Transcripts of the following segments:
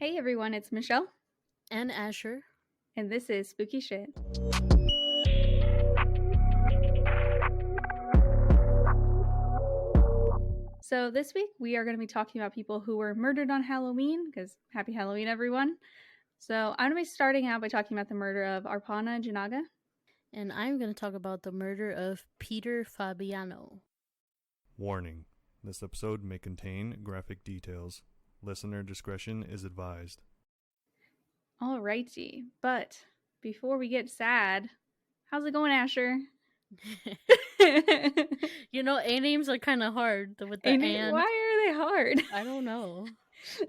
Hey everyone, it's Michelle, And Asher. and this is Spooky Shit. So this week we are going to be talking about people who were murdered on Halloween, because happy Halloween everyone. So I'm going to be starting out by talking about the murder of Arpana Jinaga. And I'm going to talk about the murder of Peter Fabiano. Warning: this episode may contain graphic details. Listener discretion is advised. Alrighty, but before we get sad, how's it going, Asher? You know, A-names are kind of hard with the and. Why are they hard? I don't know.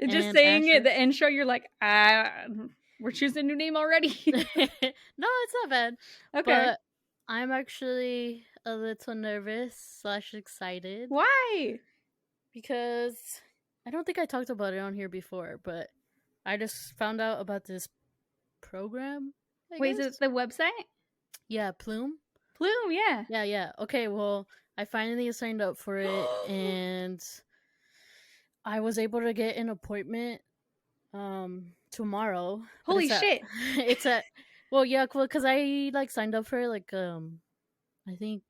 Just And saying Asher. it, the intro, you're like, we're choosing a new name already. No, it's not bad. Okay. But I'm actually a little nervous / excited. Why? Because I don't think I talked about it on here before, but I just found out about this program. Wait, is it the website? Yeah, Plume. Plume, yeah. Yeah. Okay, well, I finally signed up for it, and I was able to get an appointment tomorrow. Holy shit. It's at because I signed up for it I think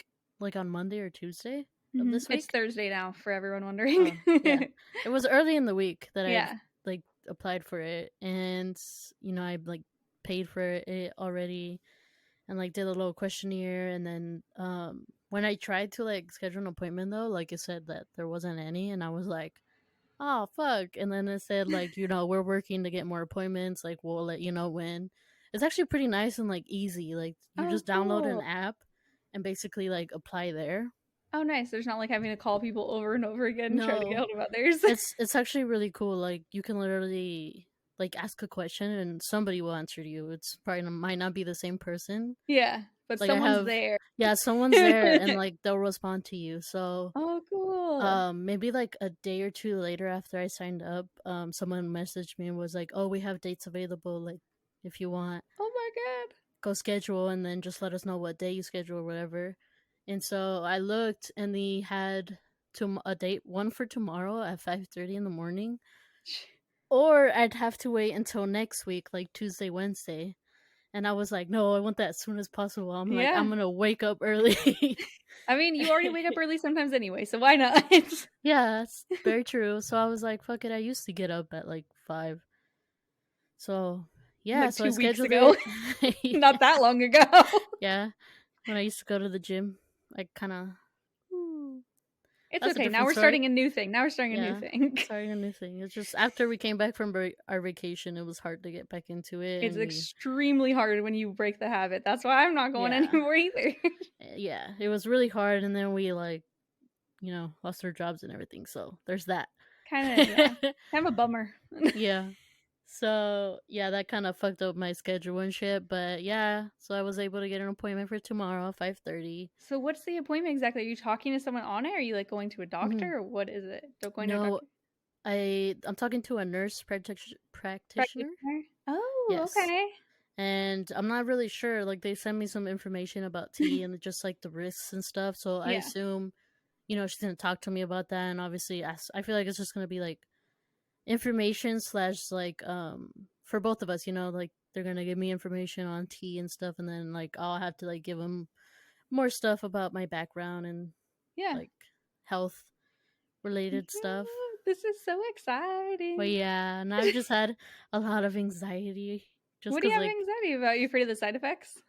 on Monday or Tuesday of this week. It's Thursday now, for everyone wondering. Yeah. It was early in the week that Yeah. I applied for it, and I paid for it already, and did a little questionnaire, and then when I tried to schedule an appointment though, it said that there wasn't any, and I was like, oh fuck. And then it said we're working to get more appointments, we'll let you know when. It's actually pretty nice and easy. You just download an app and basically apply there. Oh nice. There's not having to call people over and over again and try to get hold of others. It's actually really cool. You can literally ask a question and somebody will answer you. It's probably might not be the same person. Yeah, but someone's there. Yeah, someone's there and they'll respond to you. So oh cool. Maybe a day or two later after I signed up, someone messaged me and was like, oh, we have dates available, if you want. Oh my god. Go schedule and then just let us know what day you schedule or whatever. And so I looked and they had a date, one for tomorrow at 5:30 in the morning. Or I'd have to wait until next week, Tuesday, Wednesday. And I was like, no, I want that as soon as possible. I'm I'm going to wake up early. I mean, you already wake up early sometimes anyway, so why not? Yeah, that's very true. So I was like, fuck it. I used to get up at 5. So, yeah. So 2 I scheduled weeks ago. it. Not that long ago. Yeah. When I used to go to the gym, I kind of... It's okay. Now we're starting a new thing. Starting a new thing. It's just after we came back from our vacation, it was hard to get back into it. It's extremely hard when you break the habit. That's why I'm not going anymore either. Yeah, it was really hard. And then we lost our jobs and everything. So there's that. Kind of a bummer. Yeah. So, yeah, that kind of fucked up my schedule and shit. But, yeah, so I was able to get an appointment for tomorrow, 5:30. So what's the appointment exactly? Are you talking to someone on it? Are you, going to a doctor? Or what is it? To a doctor? I'm talking to a nurse practitioner. Oh, yes. Okay. And I'm not really sure. They sent me some information about tea and just, the risks and stuff. So I assume, she's going to talk to me about that. And obviously, I feel like it's just going to be, information / for both of us, they're gonna give me information on tea and stuff, and then I'll have to give them more stuff about my background and health related stuff. This is so exciting. But yeah, and I've just had a lot of anxiety. What do you have anxiety about? Are you afraid of the side effects?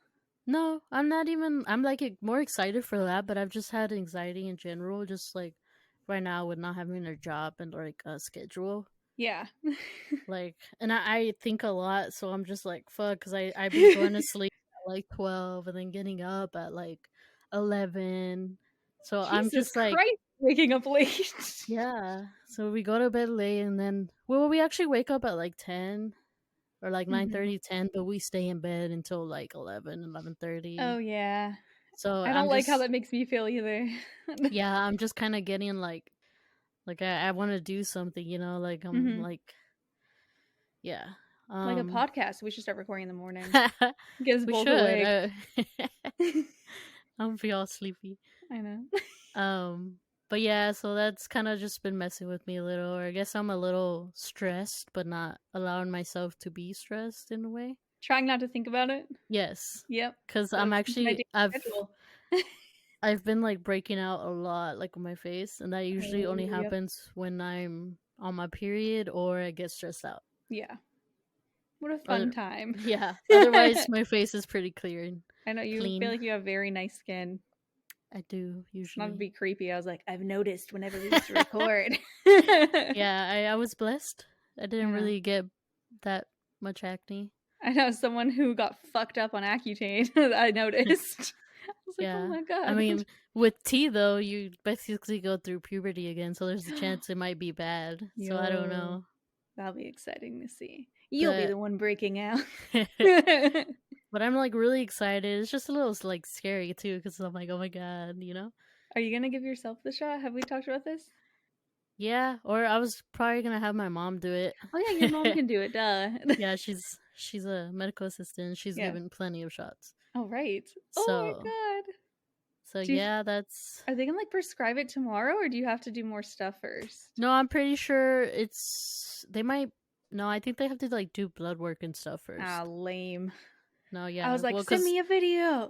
No, I'm not even. I'm more excited for that, but I've just had anxiety in general, just right now with not having a job and a schedule. Yeah. And I think a lot, so I'm just fuck, because I've been going to sleep at 12 and then getting up at 11. So Jesus I'm just Christ, waking up late. Yeah. So we go to bed late and then we actually wake up at 10 or 9:30, 10, but we stay in bed until 11:30. Oh yeah. So I don't like how that makes me feel either. Yeah, I'm just kind of getting I want to do something, I'm yeah. Like a podcast. We should start recording in the morning. Get us both awake. I'm be all sleepy. I know. But yeah, so that's kind of just been messing with me a little. Or I guess I'm a little stressed, but not allowing myself to be stressed in a way. Trying not to think about it. Yes. Yep. Because That's I'm my actually daily schedule. I've been like breaking out a lot, like on my face, and that usually only Oh, yep. happens when I'm on my period or I get stressed out. Yeah. What a fun time. Yeah. Otherwise, my face is pretty clear and I know you clean. feel like you have very nice skin. I do usually. Not to be creepy, I was like, I've noticed whenever we used to record. Yeah, I was blessed. I didn't really get that much acne. I know someone who got fucked up on Accutane. I noticed. I was like, oh my god. I mean, with tea though, you basically go through puberty again, so there's a chance it might be bad. So I don't know. That'll be exciting to see. You'll be the one breaking out. But I'm like really excited. It's just a little like scary too, because I'm like, oh my god, Are you gonna give yourself the shot? Have we talked about this? Yeah, or I was probably gonna have my mom do it. Oh yeah, your mom can do it. Duh. Yeah, she's a medical assistant. She's given plenty of shots. Oh right. So, oh my god. So yeah, that's. Are they gonna like prescribe it tomorrow, or do you have to do more stuff first? No, I'm pretty sure they might. No, I think they have to like do blood work and stuff first. Ah, lame. No, yeah. I was like, send me a video.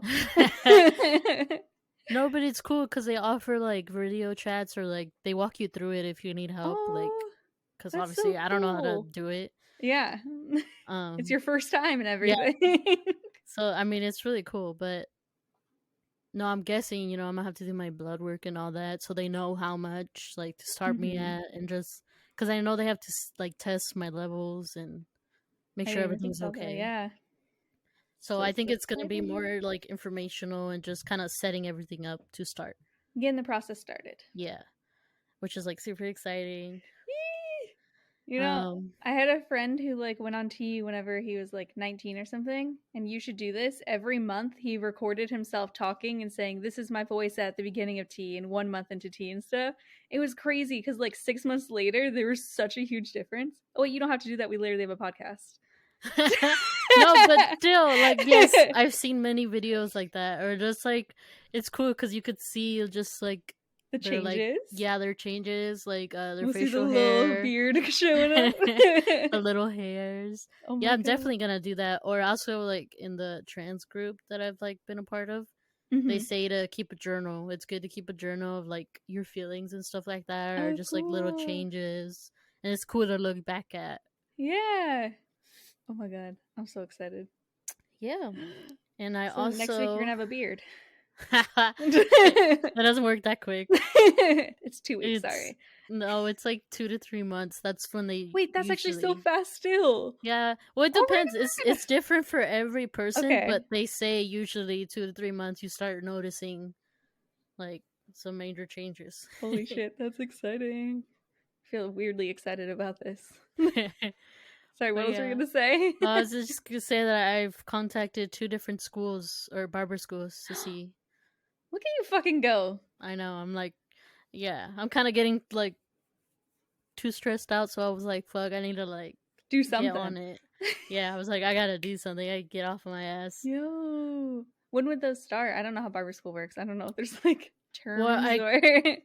No, but it's cool because they offer like video chats or like they walk you through it if you need help. Like, because obviously I don't know how to do it. Yeah. It's your first time and everything. Yeah. So I mean, it's really cool, but no, I'm guessing I'm gonna have to do my blood work and all that, so they know how much like to start me at, and just because I know they have to like test my levels and make sure everything's okay. Yeah. So I think it's going to be more like informational and just kind of setting everything up to start. Getting the process started. Yeah. Which is like super exciting. I had a friend who like went on tea whenever he was like 19 or something, and you should do this. Every month he recorded himself talking and saying, this is my voice at the beginning of tea and 1 month into tea and stuff. It was crazy because like 6 months later there was such a huge difference. Oh wait, you don't have to do that. We literally have a podcast. No, but still, like, yes, I've seen many videos like that, or just like it's cool because you could see just like the changes. Like, yeah, their changes, like their we'll facial see the hair, little beard showing up, the little hairs. Oh yeah, I'm definitely gonna do that. Or also, like in the trans group that I've like been a part of, they say to keep a journal. It's good to keep a journal of like your feelings and stuff like that, or just like little changes, and it's cool to look back at. Yeah. Oh my god, I'm so excited. Yeah, and I also next week you're gonna have a beard. That doesn't work that quick. It's 2 weeks. Sorry. No, it's like 2 to 3 months. That's when they. Wait, that's actually so fast still. Yeah, well, it depends. It's different for every person, but they say usually 2 to 3 months you start noticing like some major changes. Holy shit, that's exciting! I feel weirdly excited about this. Sorry, what else were you gonna say? I was just gonna say that I've contacted 2 different schools or barber schools to see. Look at you fucking go! I know. I'm like, yeah, I'm kind of getting like too stressed out, so I was like, fuck, I need to like do something get on it. Yeah, I was like, I gotta do something. I get off of my ass. Yo, when would those start? I don't know how barber school works. I don't know if there's like terms or.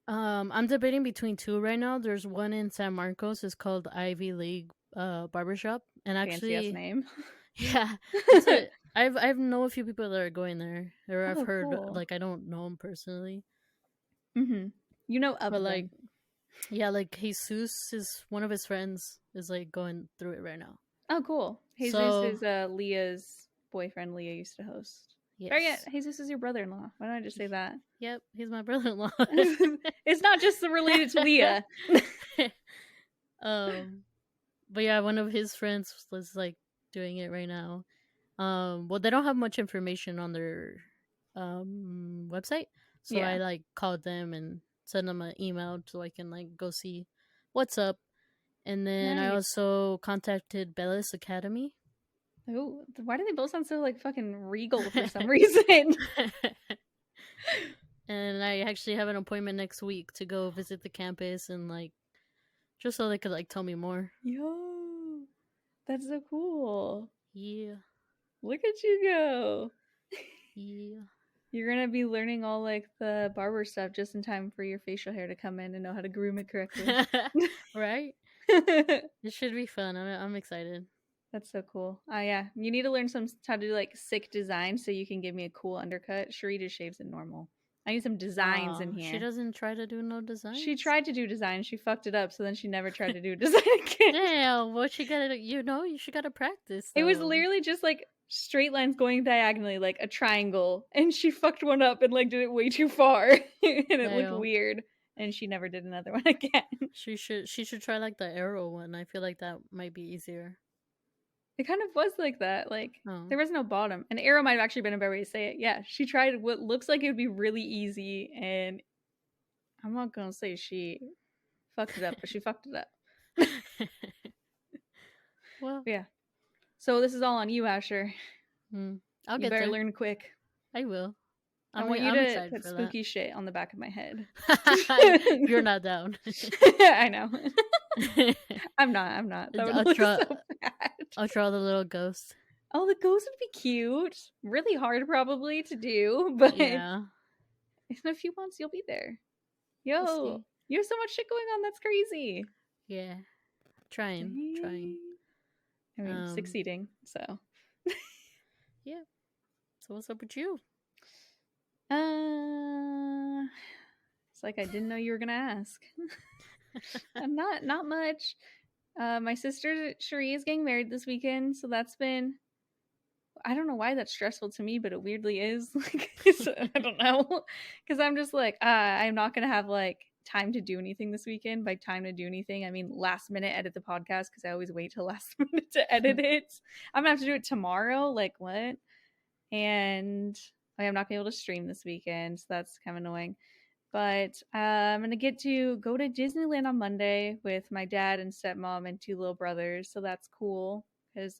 I'm debating between 2 right now. There's one in San Marcos. It's called Ivy League Barbershop, and actually, fancy ass name. Yeah, I've know a few people that are going there, or I've heard like I don't know them personally. You know of but them. Like, yeah, like Jesus is one of his friends is like going through it right now. Oh, cool. Jesus is Leah's boyfriend. Leah used to host. Yes. Jesus is your brother-in-law. Why don't I just say that? Yep, he's my brother-in-law. It's not just related to Leah. But yeah, one of his friends was like doing it right now. Well, they don't have much information on their website, so I like called them and sent them an email so I can like go see what's up. And then I also contacted Bella's Academy. Oh, why do they both sound so like fucking regal for some reason? And I actually have an appointment next week to go visit the campus and like just so they could like tell me more. Yo, that's so cool. Yeah. Look at you go. Yeah. You're gonna be learning all like the barber stuff just in time for your facial hair to come in and know how to groom it correctly. Right? It should be fun. I'm excited. That's so cool. Yeah, you need to learn how to do like sick designs so you can give me a cool undercut. Cherie just shaves it normal. I need some designs in here. She doesn't try to do no designs. She tried to do design. She fucked it up, so then she never tried to do design again. Damn, what she gotta, she gotta practice. Though. It was literally just like straight lines going diagonally, like a triangle, and she fucked one up and like did it way too far, and it looked weird. And she never did another one again. She should try like the arrow one. I feel like that might be easier. It kind of was like that. Like there was no bottom. An arrow might have actually been a better way to say it. Yeah, she tried what looks like it would be really easy, and I'm not gonna say she fucked it up, but she fucked it up. Well, yeah. So this is all on you, Asher. You better learn quick. I will. I want you to put spooky shit on the back of my head. You're not down. I know. I'm not. That would look so bad. I'll draw the little ghost. Oh, the ghost would be cute. Really hard probably to do, but yeah. In a few months you'll be there. Yo, you have so much shit going on. That's crazy. Yeah. Trying. I mean, succeeding, so. Yeah. So what's up with you? It's like I didn't know you were gonna ask. Not much. My sister Cherie is getting married this weekend, so that's been. I don't know why that's stressful to me, but it weirdly is. Like, I don't know, because I'm just like, I'm not gonna have like time to do anything this weekend. By time to do anything, I mean last minute edit the podcast, because I always wait till last minute to edit it. I'm gonna have to do it tomorrow. Like what? And I'm not gonna be able to stream this weekend, so that's kind of annoying. But I'm gonna get to go to Disneyland on Monday with my dad and stepmom and 2 little brothers, so that's cool because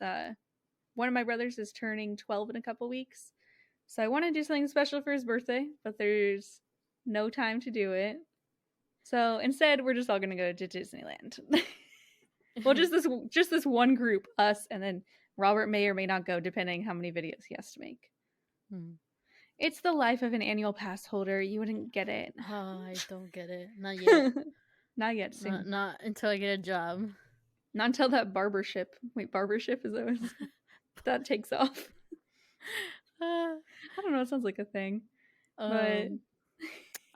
one of my brothers is turning 12 in a couple weeks, so I want to do something special for his birthday, but there's no time to do it. So instead, we're just all gonna go to Disneyland. Well, just this one group, us, and then Robert may or may not go, depending how many videos he has to make. It's the life of an annual pass holder. You wouldn't get it. Oh, I don't get it. Not yet. Not yet. Soon. Not until I get a job. Not until that barbership. Wait, barbership is always that takes off. I don't know. It sounds like a thing. But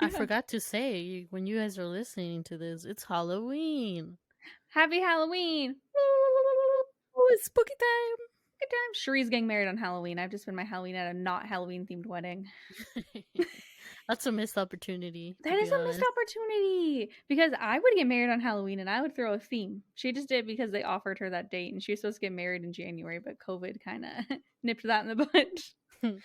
I forgot to say, when you guys are listening to this, it's Halloween. Happy Halloween! Oh, it's spooky time. Good time. Cherie's getting married on Halloween. I've just spent my Halloween at a not Halloween themed wedding. That's a missed opportunity. That is a missed opportunity, because I would get married on Halloween and I would throw a theme. She just did because they offered her that date, and she was supposed to get married in January, but COVID kind of nipped that in the butt.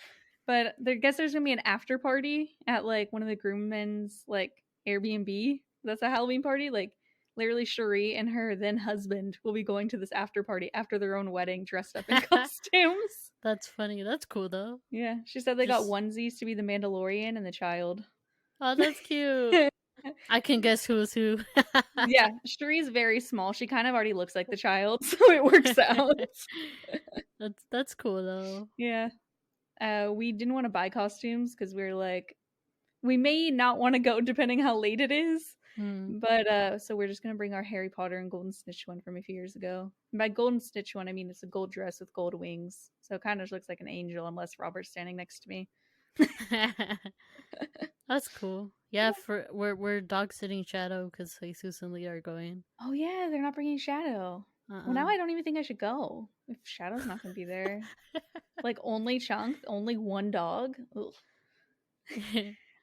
But I guess there's gonna be an after party at like one of the groommen's like Airbnb. That's a Halloween party. Like literally Cherie and her then husband will be going to this after party after their own wedding, dressed up in costumes. That's funny. That's cool though. Yeah, she said they got onesies to be the Mandalorian and the child. Oh, that's cute. I can guess who's who. Yeah, Cherie's very small. She kind of already looks like the child, so it works out. That's cool though. Yeah. We didn't want to buy costumes because we were like, we may not want to go depending how late it is. But so we're just gonna bring our Harry Potter and Golden Snitch one from a few years ago. And by Golden Snitch one, I mean it's a gold dress with gold wings, so it kind of looks like an angel unless Robert's standing next to me. That's cool. Yeah, we're dog sitting Shadow because Jesus and Leah are going. Oh yeah, they're not bringing Shadow. Well, now I don't even think I should go if Shadow's not gonna be there. Like only Chunk, only one dog.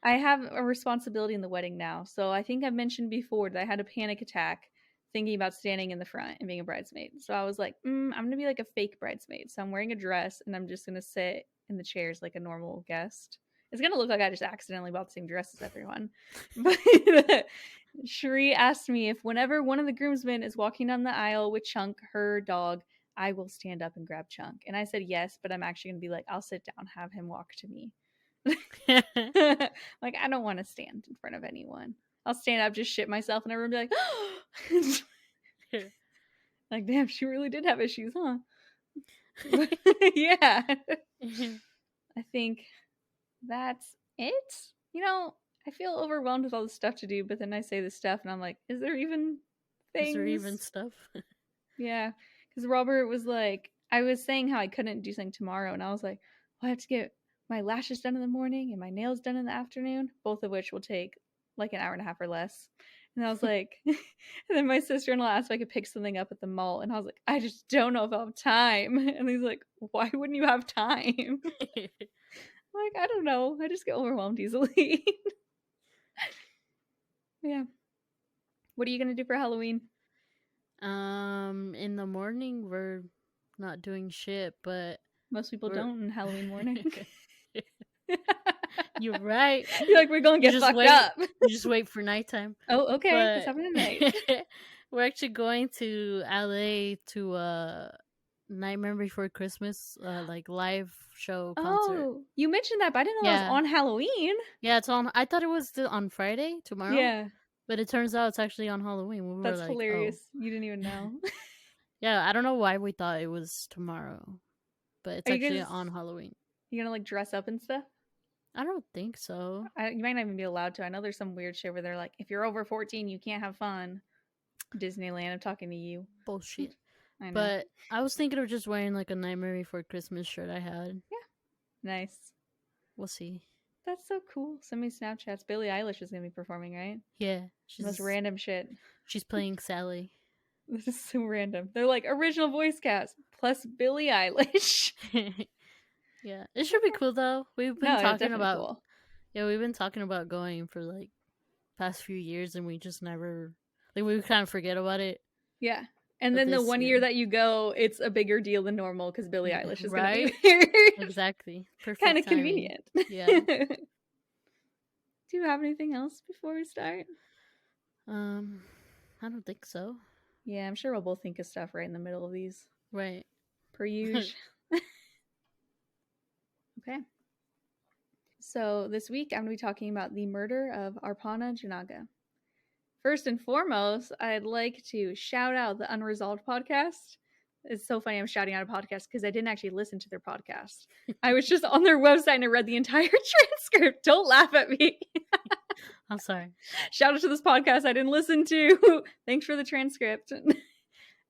I have a responsibility in the wedding now, so I think I've mentioned before that I had a panic attack thinking about standing in the front and being a bridesmaid. So I was like, I'm gonna be like a fake bridesmaid. So I'm wearing a dress and I'm just gonna sit in the chairs like a normal guest. It's gonna look like I just accidentally bought the same dress as everyone. But Cherie asked me if whenever one of the groomsmen is walking down the aisle with Chunk, her dog, I will stand up and grab Chunk. And I said yes, but I'm actually gonna be like, I'll sit down, have him walk to me. Like I don't want to stand in front of anyone. I'll stand up, just shit myself, and everyone will be like, like damn, she really did have issues, huh? Yeah. I think that's it. I feel overwhelmed with all the stuff to do, but then I say this stuff and I'm like, is there even things? Is there even stuff? Yeah, because Robert was like, I was saying how I couldn't do something tomorrow, and I was like, well, I have to get my lashes done in the morning and my nails done in the afternoon, both of which will take like an hour and a half or less. And I was like, and then my sister-in-law asked if I could pick something up at the mall, and I was like, I just don't know if I'll have time. And he's like, why wouldn't you have time? Like, I don't know. I just get overwhelmed easily. Yeah. What are you gonna do for Halloween? In the morning we're not doing shit, but most people don't on Halloween morning. You're right. You're like, we're gonna get fucked up. You just wait for nighttime. Oh, okay. What's happening tonight? We're actually going to LA to Nightmare Before Christmas, like live show concert. Oh, you mentioned that, but I didn't know it was on Halloween. Yeah, it's on. I thought it was on Friday, tomorrow. Yeah, but it turns out it's actually on Halloween. That's like, hilarious. Oh. You didn't even know. Yeah, I don't know why we thought it was tomorrow, but it's actually on Halloween. You gonna like dress up and stuff? I don't think so. You might not even be allowed to. I know there's some weird shit where they're like, if you're over 14, you can't have fun. Disneyland, I'm talking to you. Bullshit. I know. But I was thinking of just wearing like a Nightmare Before Christmas shirt I had. Yeah. Nice. We'll see. That's so cool. So many Snapchats. Billie Eilish is going to be performing, right? Yeah. She's most random shit. She's playing Sally. This is so random. They're like original voice cast plus Billie Eilish. Yeah. It should be cool though. We've been talking about cool. Yeah, we've been talking about going for like past few years and we just never like we kind of forget about it. Yeah. And then the one year that you go, it's a bigger deal than normal because Billie Eilish is going to be there. Exactly. Perfect. Kind of convenient. Yeah. Do you have anything else before we start? I don't think so. Yeah, I'm sure we'll both think of stuff right in the middle of these. Right. Per usual. Okay. So this week I'm going to be talking about the murder of Arpana Jinaga. First and foremost, I'd like to shout out the Unresolved podcast. It's so funny I'm shouting out a podcast because I didn't actually listen to their podcast. I was just on their website and I read the entire transcript. Don't laugh at me. I'm sorry. Shout out to this podcast I didn't listen to. Thanks for the transcript.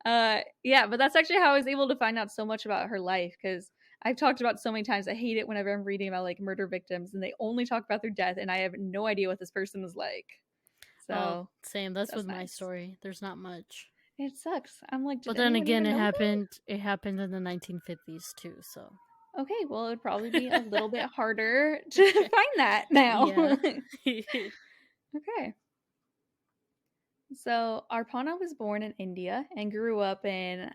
Yeah, but that's actually how I was able to find out so much about her life because I've talked about so many times. I hate it whenever I'm reading about like murder victims and they only talk about their death and I have no idea what this person is like. So same. That's with nice. My story. There's not much. It sucks. I'm like, but then again, it happened in the 1950s too. So okay, well, it'd probably be a little bit harder to find that now. Yeah. Okay. So Arpana was born in India and grew up in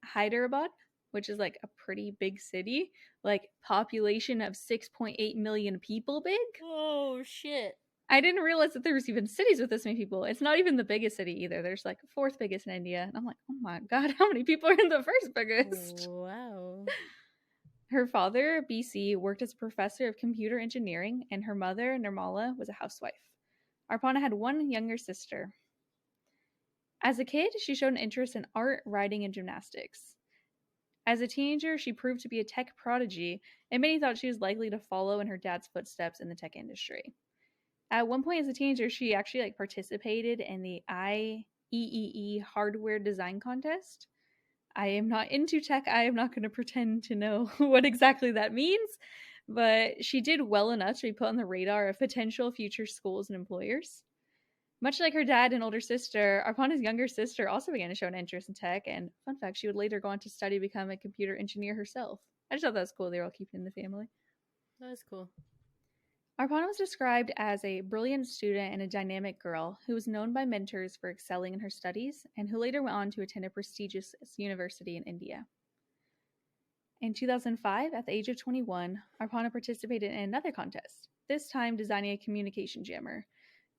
Hyderabad, which is like a pretty big city, like population of 6.8 million people big. Oh shit. I didn't realize that there was even cities with this many people. It's not even the biggest city either. There's like fourth biggest in India. And I'm like, oh my God, how many people are in the first biggest? Wow. Her father, BC, worked as a professor of computer engineering, and her mother, Nirmala, was a housewife. Arpana had one younger sister. As a kid, she showed an interest in art, writing, and gymnastics. As a teenager, she proved to be a tech prodigy, and many thought she was likely to follow in her dad's footsteps in the tech industry. At one point as a teenager, she actually participated in the IEEE hardware design contest. I am not into tech. I am not going to pretend to know what exactly that means, but she did well enough to be put on the radar of potential future schools and employers. Much like her dad and older sister, Arpana's younger sister also began to show an interest in tech, and fun fact, she would later go on to study to become a computer engineer herself. I just thought that was cool. They were all keeping in the family. That was cool. Arpana was described as a brilliant student and a dynamic girl who was known by mentors for excelling in her studies and who later went on to attend a prestigious university in India. In 2005, at the age of 21, Arpana participated in another contest, this time designing a communication jammer.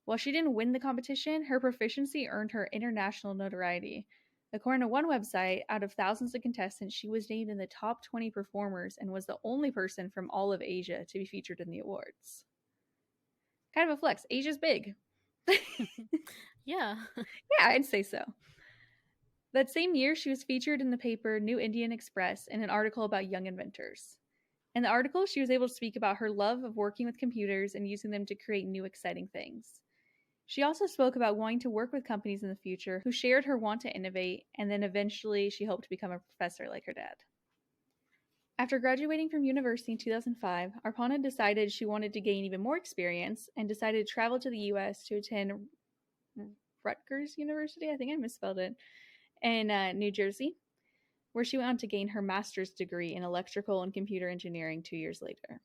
While she didn't win the competition, her proficiency earned her international notoriety. According to one website, out of thousands of contestants, she was named in the top 20 performers and was the only person from all of Asia to be featured in the awards. Kind of a flex. Asia's big. Yeah. Yeah, I'd say so. That same year, she was featured in the paper New Indian Express in an article about young inventors. In the article, she was able to speak about her love of working with computers and using them to create new exciting things. She also spoke about wanting to work with companies in the future who shared her want to innovate, and then eventually she hoped to become a professor like her dad. After graduating from university in 2005, Arpana decided she wanted to gain even more experience and decided to travel to the US to attend Rutgers University, I think I misspelled it, in New Jersey, where she went on to gain her master's degree in electrical and computer engineering 2 years later.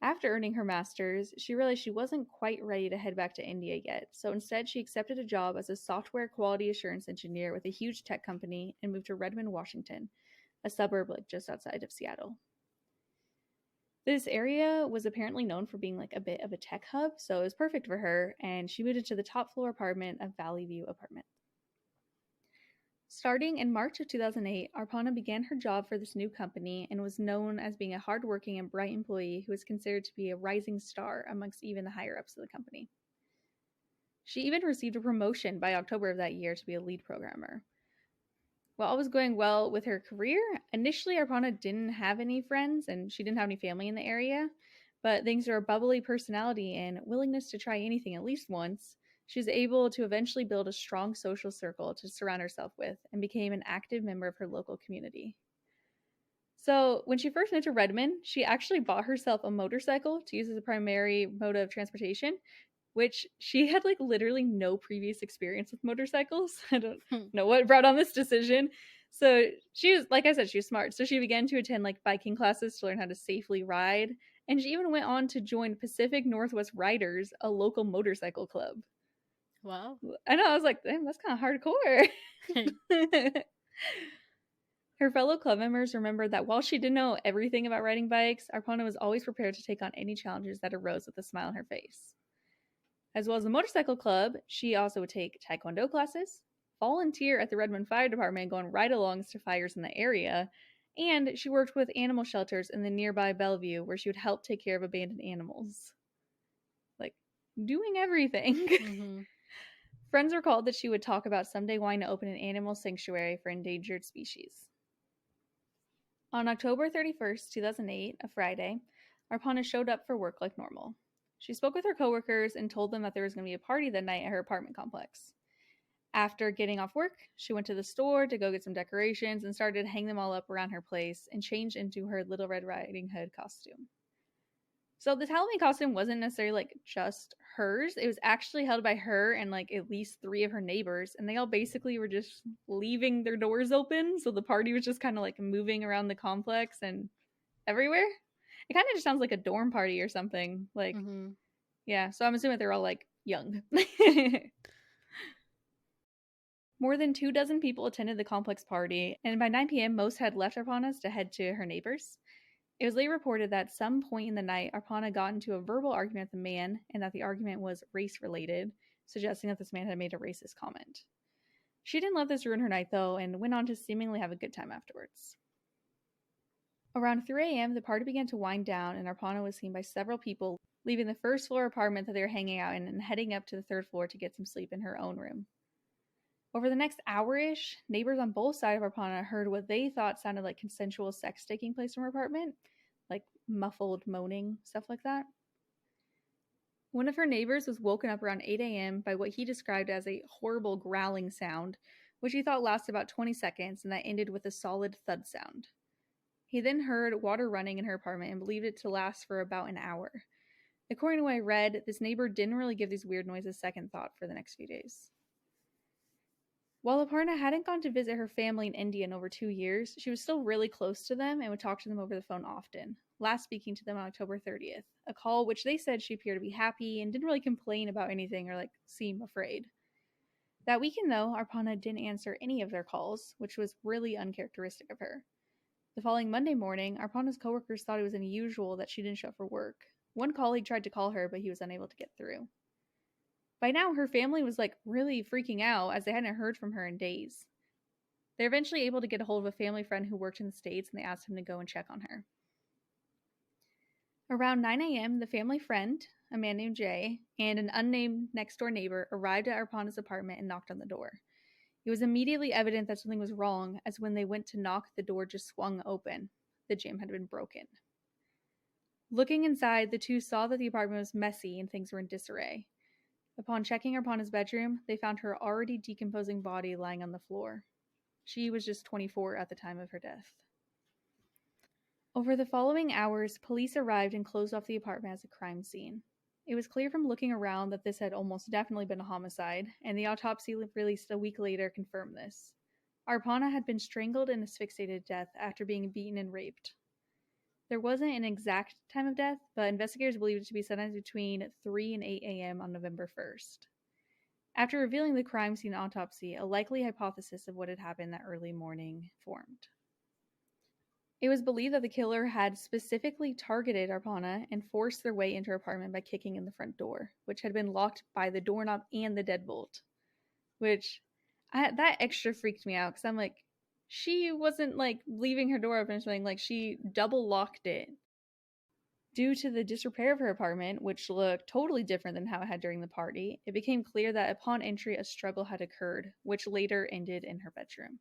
After earning her master's, she realized she wasn't quite ready to head back to India yet, so instead she accepted a job as a software quality assurance engineer with a huge tech company and moved to Redmond, Washington, a suburb just outside of Seattle. This area was apparently known for being a bit of a tech hub, so it was perfect for her, and she moved into the top floor apartment of Valley View Apartments. Starting in March of 2008, Arpana began her job for this new company and was known as being a hardworking and bright employee who was considered to be a rising star amongst even the higher-ups of the company. She even received a promotion by October of that year to be a lead programmer. While all was going well with her career, initially Arpana didn't have any friends and she didn't have any family in the area, but thanks to her bubbly personality and willingness to try anything at least once, she was able to eventually build a strong social circle to surround herself with and became an active member of her local community. So when she first moved to Redmond, she actually bought herself a motorcycle to use as a primary mode of transportation, which she had literally no previous experience with motorcycles. I don't know what brought on this decision. So she was, like I said, she was smart. So she began to attend biking classes to learn how to safely ride. And she even went on to join Pacific Northwest Riders, a local motorcycle club. Wow. I know, I was like, damn, that's kind of hardcore. Her fellow club members remembered that while she didn't know everything about riding bikes, Arpana was always prepared to take on any challenges that arose with a smile on her face. As well as the motorcycle club, she also would take taekwondo classes, volunteer at the Redmond Fire Department going ride-alongs to fires in the area, and she worked with animal shelters in the nearby Bellevue where she would help take care of abandoned animals. Doing everything. Mm-hmm. Friends recalled that she would talk about someday wanting to open an animal sanctuary for endangered species. On October 31st, 2008, a Friday, Arpana showed up for work like normal. She spoke with her coworkers and told them that there was going to be a party that night at her apartment complex. After getting off work, she went to the store to go get some decorations and started to hang them all up around her place and changed into her Little Red Riding Hood costume. So this Halloween costume wasn't necessarily just hers. It was actually held by her and at least 3 of her neighbors, and they all basically were just leaving their doors open, so the party was just kind of moving around the complex and everywhere. It kind of just sounds like a dorm party or something. Mm-hmm. Yeah, so I'm assuming they're all young. More than 24 people attended the complex party, and by 9 p.m. most had left Arpana's to head to her neighbors. It was later reported that at some point in the night, Arpana got into a verbal argument with the man, and that the argument was race-related, suggesting that this man had made a racist comment. She didn't let this ruin her night, though, and went on to seemingly have a good time afterwards. Around 3 a.m., the party began to wind down, and Arpana was seen by several people leaving the first-floor apartment that they were hanging out in and heading up to the 3rd floor to get some sleep in her own room. Over the next hour-ish, neighbors on both sides of Arpana heard what they thought sounded like consensual sex taking place in her apartment, muffled moaning, stuff like that. One of her neighbors was woken up around 8 a.m. by what he described as a horrible growling sound, which he thought lasted about 20 seconds and that ended with a solid thud sound. He then heard water running in her apartment and believed it to last for about an hour. According to what I read, this neighbor didn't really give these weird noises second thought for the next few days. While Arpana hadn't gone to visit her family in India in over 2 years, she was still really close to them and would talk to them over the phone often, last speaking to them on October 30th, a call which they said she appeared to be happy and didn't really complain about anything or seem afraid. That weekend, though, Arpana didn't answer any of their calls, which was really uncharacteristic of her. The following Monday morning, Arpana's coworkers thought it was unusual that she didn't show up for work. One colleague tried to call her, but he was unable to get through. By now, her family was really freaking out as they hadn't heard from her in days. They're eventually able to get a hold of a family friend who worked in the States, and they asked him to go and check on her. Around 9 a.m., the family friend, a man named Jay, and an unnamed next-door neighbor arrived at Arpana's apartment and knocked on the door. It was immediately evident that something was wrong, as when they went to knock, the door just swung open. the gym had been broken. Looking inside, the two saw that the apartment was messy and things were in disarray. Upon checking Arpana's bedroom, they found her already decomposing body lying on the floor. She was just 24 at the time of her death. Over the following hours, police arrived and closed off the apartment as a crime scene. It was clear from looking around that this had almost definitely been a homicide, and the autopsy released a week later confirmed this. Arpana had been strangled and asphyxiated to death after being beaten and raped. There wasn't an exact time of death, but investigators believed it to be sometime between 3 and 8 a.m. on November 1st. After revealing the crime scene autopsy, a likely hypothesis of what had happened that early morning formed. It was believed that the killer had specifically targeted Arpana and forced their way into her apartment by kicking in the front door, which had been locked by the doorknob and the deadbolt. That extra freaked me out, because I'm like, she wasn't like leaving her door open or something, like she double locked it. Due to the disrepair of her apartment, which looked totally different than how it had during the party, it became clear that upon entry a struggle had occurred, which later ended in her bedroom.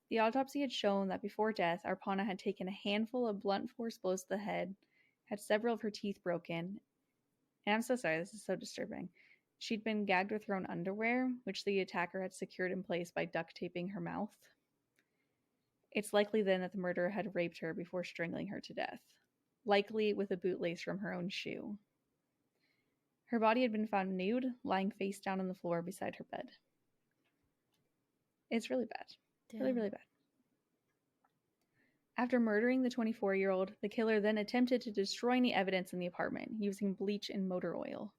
The autopsy had shown that before death, Arpana had taken a handful of blunt force blows to the head, had several of her teeth broken, and I'm so sorry, this is so disturbing. She'd been gagged with her own underwear, which the attacker had secured in place by duct taping her mouth. It's likely then that the murderer had raped her before strangling her to death, likely with a bootlace from her own shoe. Her body had been found nude, lying face down on the floor beside her bed. It's really bad. Damn. Really, really bad. After murdering the 24-year-old, the killer then attempted to destroy any evidence in the apartment using bleach and motor oil.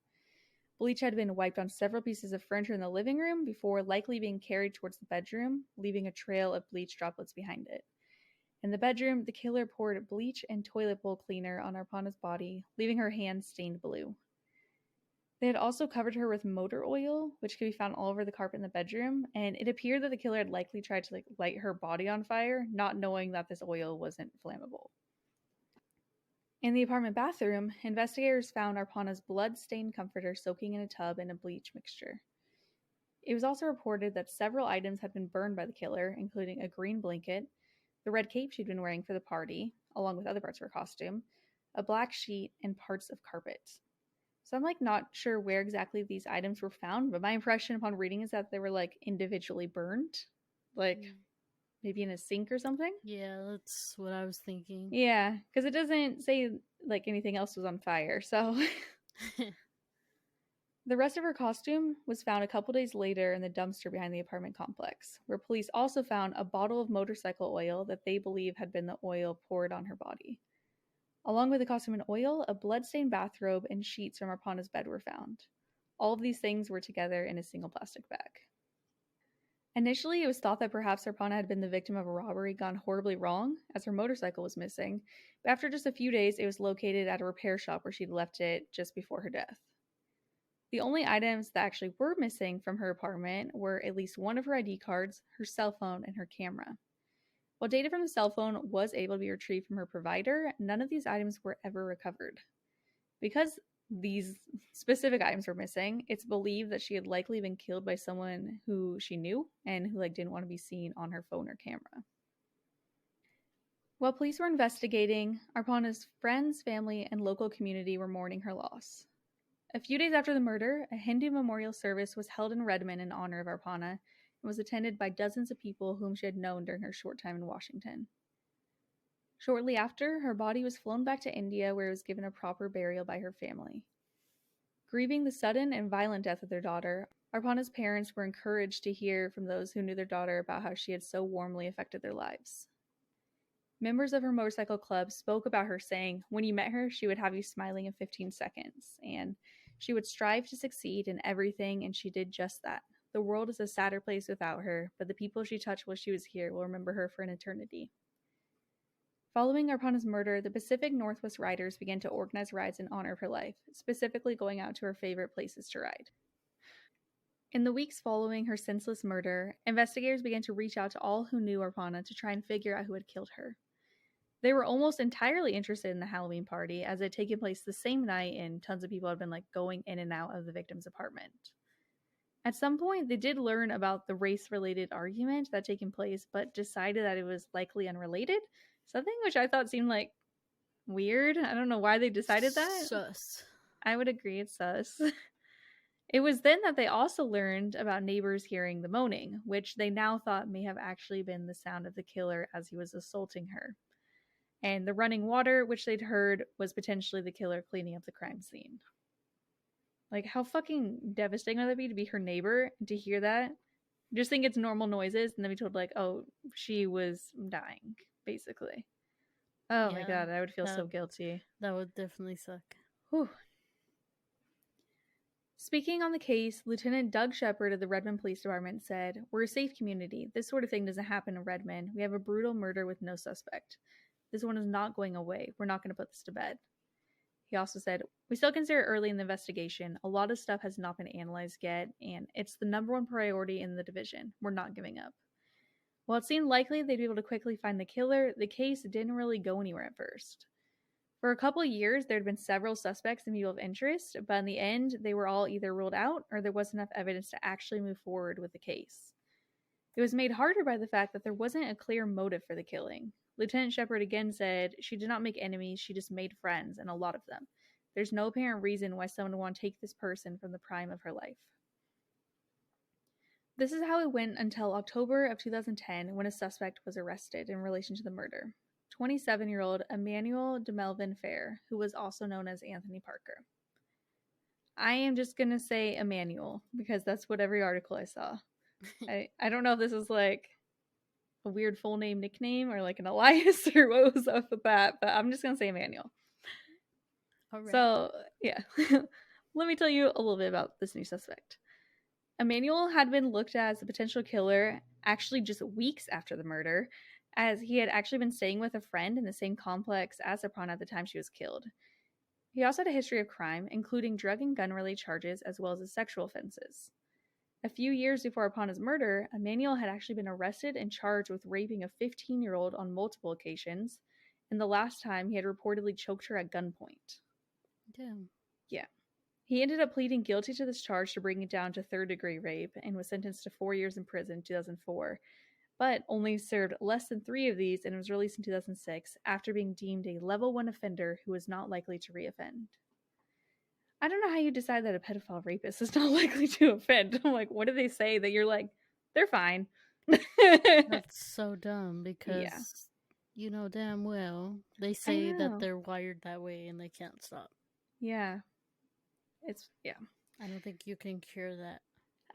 Bleach had been wiped on several pieces of furniture in the living room before likely being carried towards the bedroom, leaving a trail of bleach droplets behind it. In the bedroom, the killer poured bleach and toilet bowl cleaner on Arpana's body, leaving her hands stained blue. They had also covered her with motor oil, which could be found all over the carpet in the bedroom, and it appeared that the killer had likely tried to light her body on fire, not knowing that this oil wasn't flammable. In the apartment bathroom, investigators found Arpana's blood-stained comforter soaking in a tub in a bleach mixture. It was also reported that several items had been burned by the killer, including a green blanket, the red cape she'd been wearing for the party, along with other parts of her costume, a black sheet, and parts of carpet. So I'm not sure where exactly these items were found, but my impression upon reading is that they were individually burned, maybe in a sink or something. Yeah, that's what I was thinking. Yeah, because it doesn't say anything else was on fire, so. The rest of her costume was found a couple days later in the dumpster behind the apartment complex, where police also found a bottle of motorcycle oil that they believe had been the oil poured on her body. Along with the costume and oil, a blood-stained bathrobe and sheets from Arpana's bed were found. All of these things were together in a single plastic bag. Initially, it was thought that perhaps Arpana had been the victim of a robbery gone horribly wrong, as her motorcycle was missing, but after just a few days, it was located at a repair shop where she'd left it just before her death. The only items that actually were missing from her apartment were at least one of her ID cards, her cell phone, and her camera. While data from the cell phone was able to be retrieved from her provider, none of these items were ever recovered. Because these specific items were missing, it's believed that she had likely been killed by someone who she knew and who didn't want to be seen on her phone or camera. While police were investigating, Arpana's friends, family, and local community were mourning her loss. A few days after the murder, a Hindu memorial service was held in Redmond in honor of Arpana and was attended by dozens of people whom she had known during her short time in Washington. Shortly after, her body was flown back to India, where it was given a proper burial by her family. Grieving the sudden and violent death of their daughter, Arpana's parents were encouraged to hear from those who knew their daughter about how she had so warmly affected their lives. Members of her motorcycle club spoke about her, saying, when you met her, she would have you smiling in 15 seconds, and she would strive to succeed in everything, and she did just that. The world is a sadder place without her, but the people she touched while she was here will remember her for an eternity. Following Arpana's murder, the Pacific Northwest Riders began to organize rides in honor of her life, specifically going out to her favorite places to ride. In the weeks following her senseless murder, investigators began to reach out to all who knew Arpana to try and figure out who had killed her. They were almost entirely interested in the Halloween party, as it had taken place the same night and tons of people had been going in and out of the victim's apartment. At some point, they did learn about the race-related argument that had taken place, but decided that it was likely unrelated, Something which I thought seemed like weird. I don't know why they decided that. Sus. I would agree it's sus. It was then that they also learned about neighbors hearing the moaning, which they now thought may have actually been the sound of the killer as he was assaulting her. And the running water, which they'd heard, was potentially the killer cleaning up the crime scene. Like, how fucking devastating would that be to be her neighbor and to hear that? Just think it's normal noises and then be told, like, oh, she was dying, basically. Oh my god, I would feel so guilty. That would definitely suck. Whew. Speaking on the case, Lieutenant Doug Shepard of the Redmond Police Department said, "We're a safe community. This sort of thing doesn't happen in Redmond. We have a brutal murder with no suspect. This one is not going away. We're not going to put this to bed." He also said, "We still consider it early in the investigation. A lot of stuff has not been analyzed yet, and it's the number one priority in the division. We're not giving up." While it seemed likely they'd be able to quickly find the killer, the case didn't really go anywhere at first. For a couple of years, there had been several suspects and people of interest, but in the end, they were all either ruled out or there wasn't enough evidence to actually move forward with the case. It was made harder by the fact that there wasn't a clear motive for the killing. Lieutenant Shepard again said, "She did not make enemies, she just made friends, and a lot of them. There's no apparent reason why someone would want to take this person from the prime of her life." This is how it went until October of 2010 when a suspect was arrested in relation to the murder. 27-year-old Emmanuel de Melvin Fair, who was also known as Anthony Parker. I am just going to say Emmanuel because that's what every article I saw. I don't know if this is like a weird full name nickname or like an alias or what was off the bat, but I'm just going to say Emmanuel. All right. So, yeah. Let me tell you a little bit about this new suspect. Emmanuel had been looked at as a potential killer actually just weeks after the murder, as he had actually been staying with a friend in the same complex as Arpana at the time she was killed. He also had a history of crime, including drug and gun-related charges, as well as sexual offenses. A few years before Arpana's murder, Emmanuel had actually been arrested and charged with raping a 15-year-old on multiple occasions, and the last time he had reportedly choked her at gunpoint. Damn. Yeah. He ended up pleading guilty to this charge to bring it down to third-degree rape and was sentenced to 4 years in prison in 2004, but only served less than 3 of these and was released in 2006 after being deemed a level 1 offender who was not likely to reoffend. I don't know how you decide that a pedophile rapist is not likely to offend. I'm like, what do they say that you're like, they're fine? That's so dumb because you know damn well they say that they're wired that way and they can't stop. Yeah. I don't think you can cure that.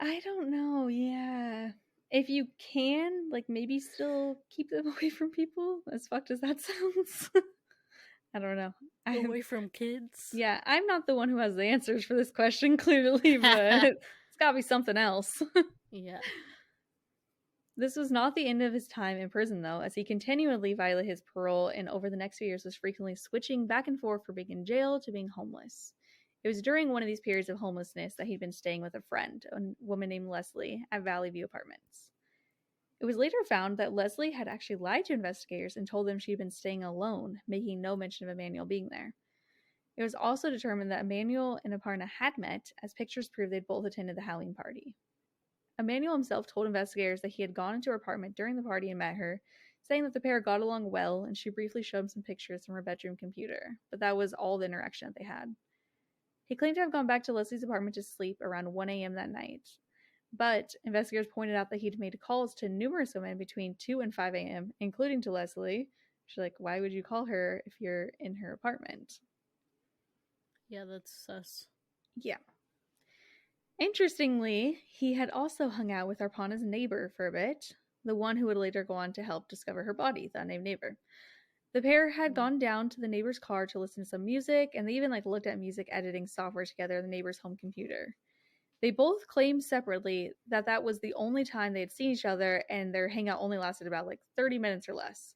I don't know, yeah. If you can, like, maybe still keep them away from people, as fucked as that sounds. I don't know. Away from kids? Yeah, I'm not the one who has the answers for this question, clearly, but it's gotta be something else. Yeah. This was not the end of his time in prison, though, as he continually violated his parole and over the next few years was frequently switching back and forth from being in jail to being homeless. It was during one of these periods of homelessness that he'd been staying with a friend, a woman named Leslie, at Valley View Apartments. It was later found that Leslie had actually lied to investigators and told them she'd been staying alone, making no mention of Emmanuel being there. It was also determined that Emmanuel and Arpana had met, as pictures prove they'd both attended the Halloween party. Emmanuel himself told investigators that he had gone into her apartment during the party and met her, saying that the pair got along well, and she briefly showed him some pictures from her bedroom computer, but that was all the interaction that they had. He claimed to have gone back to Leslie's apartment to sleep around 1 a.m. that night, but investigators pointed out that he'd made calls to numerous women between 2 and 5 a.m., including to Leslie. She's like, why would you call her if you're in her apartment? Yeah, that's sus. Yeah. Interestingly, he had also hung out with Arpana's neighbor for a bit, the one who would later go on to help discover her body, that named neighbor. The pair had gone down to the neighbor's car to listen to some music, and they even looked at music editing software together on the neighbor's home computer. They both claimed separately that that was the only time they had seen each other, and their hangout only lasted about 30 minutes or less.